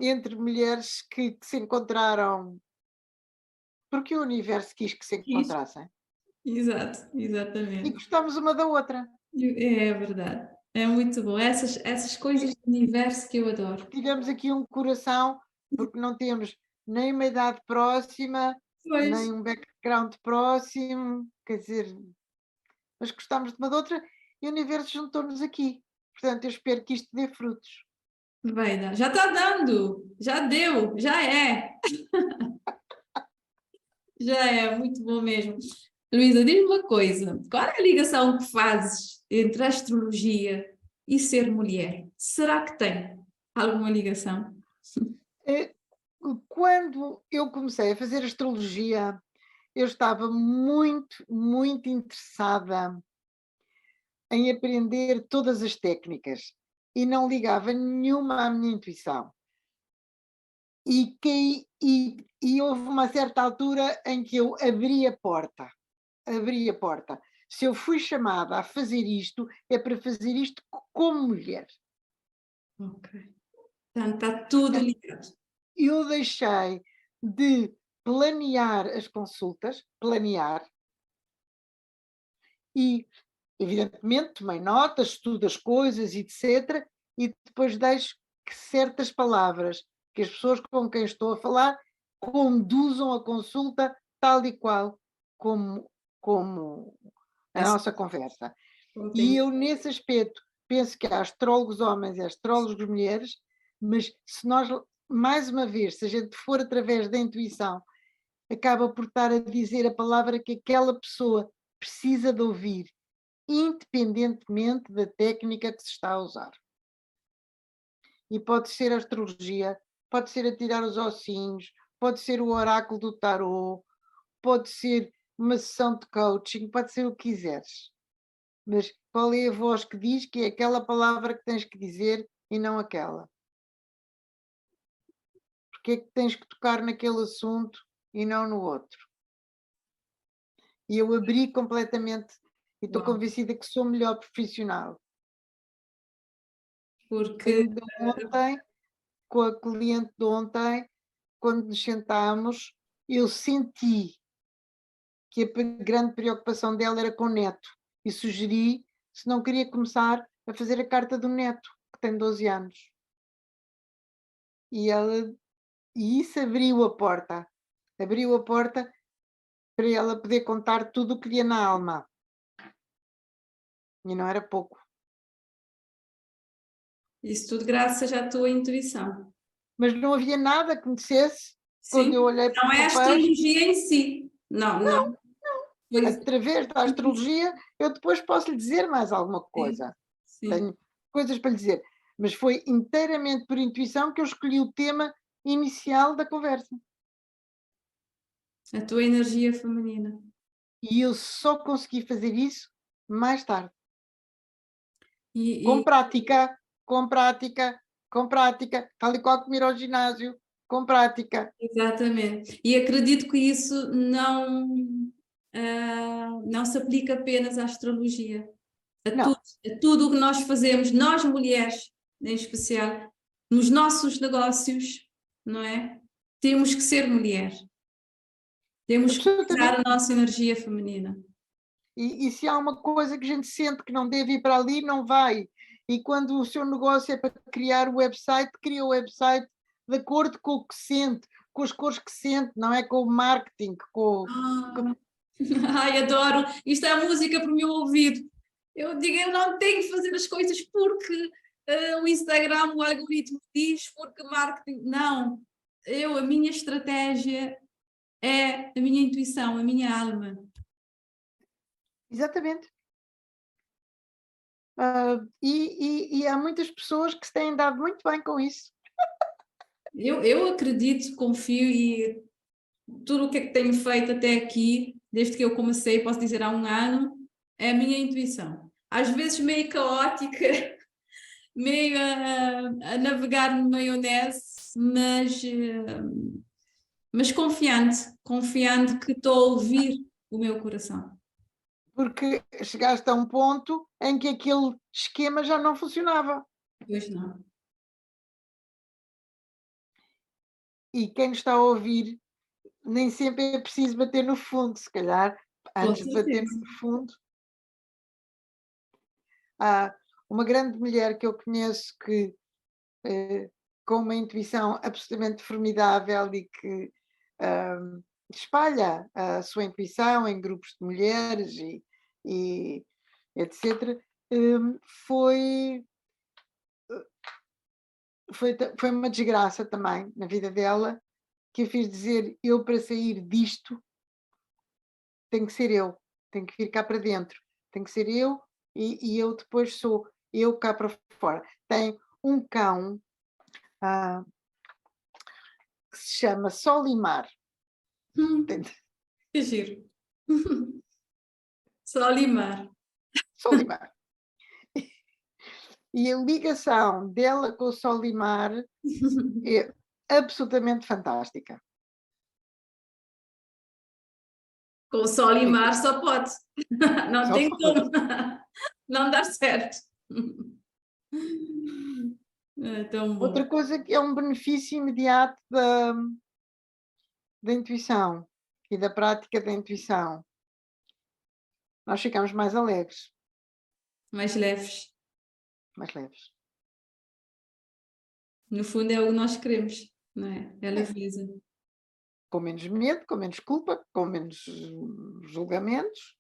entre mulheres que se encontraram porque o universo quis que se Isso. encontrassem Exato, e exatamente. gostamos uma da outra. É verdade. É muito bom. Essas coisas do universo que eu adoro. Tivemos aqui um coração, porque não temos nem uma idade próxima, Pois. nem um background próximo, quer dizer, mas gostamos de uma da outra e o universo juntou-nos aqui. Portanto, eu espero que isto dê frutos. Vai dar. Já está dando. Já deu. Já é. Já é. Muito bom mesmo. Luísa, diz-me uma coisa. Qual é a ligação que fazes entre a astrologia e ser mulher? Será que tem alguma ligação? Eh, Quando eu comecei a fazer astrologia, eu estava muito, muito interessada em aprender todas as técnicas e não ligava nenhuma à minha intuição. E houve uma certa altura em que eu abri a porta. Se eu fui chamada a fazer isto, é para fazer isto como mulher. Ok. Portanto, está tudo ligado. Eu deixei de planear as consultas, planear, e evidentemente tomei notas, estudo as coisas, etc. E depois deixo que certas palavras que as pessoas com quem estou a falar conduzam a consulta tal e qual como a Essa nossa conversa. não E tem- eu, nesse aspecto, penso que há astrólogos homens e astrólogos mulheres, mas se nós, mais uma vez, se a gente for através da intuição, acaba por estar a dizer a palavra que aquela pessoa precisa de ouvir, independentemente da técnica que se está a usar. E pode ser a astrologia, pode ser a tirar os ossinhos, pode ser o oráculo do tarô, pode ser uma sessão de coaching, pode ser o que quiseres. Mas qual é a voz que diz que é aquela palavra que tens que dizer e não aquela? Porque é que tens que tocar naquele assunto e não no outro? E eu abri completamente e estou Uau. convencida que sou melhor profissional. Porque Ainda ontem, com a cliente de ontem, quando nos sentámos, eu senti que a grande preocupação dela era com o neto e sugeri se não queria começar a fazer a carta do neto, que tem 12 anos. E, ela, e isso abriu a porta. abriu a porta para ela poder contar tudo o que lhe ia na alma. E não era pouco. Isso tudo graças à tua intuição. Mas não havia nada que me dissesse quando Sim, eu olhei para não o é a rapaz. astrologia em si. Não, não. Pois, Através da astrologia, eu depois posso lhe dizer mais alguma sim, coisa. sim. Tenho coisas para lhe dizer. Mas foi inteiramente por intuição que eu escolhi o tema inicial da conversa. A tua energia feminina. E eu só consegui fazer isso mais tarde. E, Com e- prática, com prática, com prática, tal e qual como ir ao ginásio, com prática. exatamente. E acredito que isso não se aplica apenas à astrologia. Não, A tudo o que nós fazemos, nós mulheres em especial, nos nossos negócios, não é? Temos que ser mulher. Temos que usar absolutamente. a nossa energia feminina. E se há uma coisa que a gente sente que não deve ir para ali, não vai. E quando o seu negócio é para criar o website, cria o website de acordo com o que sente, com as cores que sente, não é com o marketing, Ah, ai, adoro. Isto é a música para o meu ouvido. Eu digo, eu não tenho que fazer as coisas porque o Instagram, o algoritmo diz, porque marketing. Não. A minha estratégia é a minha intuição, a minha alma. Exatamente. E há muitas pessoas que se têm dado muito bem com isso. Eu acredito, confio e tudo o que é que tenho feito até aqui, desde que eu comecei, posso dizer há um ano, é a minha intuição. Às vezes meio caótica, meio a navegar no maionese, mas confiante que estou a ouvir o meu coração. Porque chegaste a um ponto em que aquele esquema já não funcionava. Pois não. E quem nos está a ouvir, nem sempre é preciso bater no fundo, se calhar, Com antes de bater certeza. no fundo. Há uma grande mulher que eu conheço que, com uma intuição absolutamente formidável e que espalha a sua intuição em grupos de mulheres e etc., foi, foi uma desgraça também na vida dela, que a fez dizer: eu para sair disto tenho que ser eu, tenho que vir cá para dentro, tenho que ser eu e eu depois sou eu cá para fora. Tem um cão ah, que se chama Solimar. Hum, que giro. Só limar. Solimar. E a ligação dela com o Solimar é absolutamente fantástica. Com sol e É mar só pode. Não só tem pode. como. Não dá certo. É tão bom. Outra coisa que é um benefício imediato da intuição e da prática da intuição, nós ficamos mais alegres, Mais leves. mais leves. No fundo é o que nós queremos, não é? É a É, leveza. com menos medo, com menos culpa, com menos julgamentos.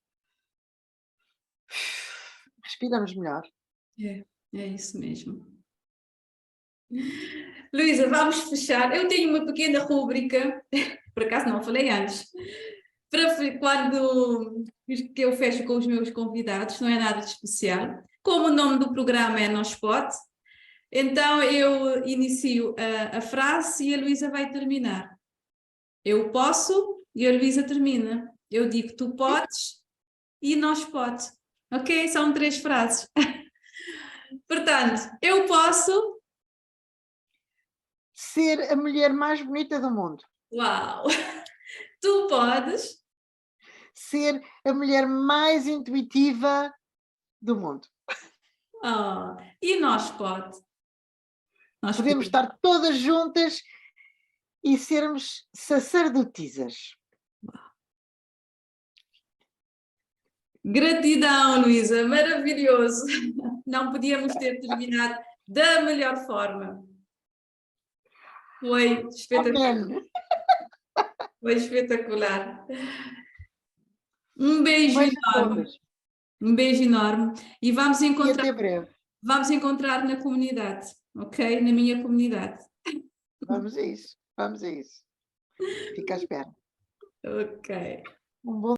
Respiramos melhor. É isso mesmo. Luísa, vamos fechar. Eu tenho uma pequena rúbrica, por acaso não falei antes, quando que eu fecho com os meus convidados, não é nada de especial. Como o nome do programa é No Spot, então eu inicio a frase e a Luísa vai terminar. Eu posso e a Luísa termina. Eu digo tu podes e nós pode. Ok? São 3 frases. Portanto, eu posso. Ser a mulher mais bonita do mundo. Uau! Tu podes. Ser a mulher mais intuitiva do mundo. Oh, e nós pode. Nós Podemos podemos. estar todas juntas e sermos sacerdotisas. Gratidão, Luísa, maravilhoso. Não podíamos ter terminado da melhor forma. Foi espetacular. Amém. Foi espetacular. Um beijo Beijo a enorme, todos um beijo enorme. E e até breve. vamos encontrar na comunidade, ok? Na minha comunidade. Vamos a isso, vamos a isso. Fica à espera. Ok. Um bom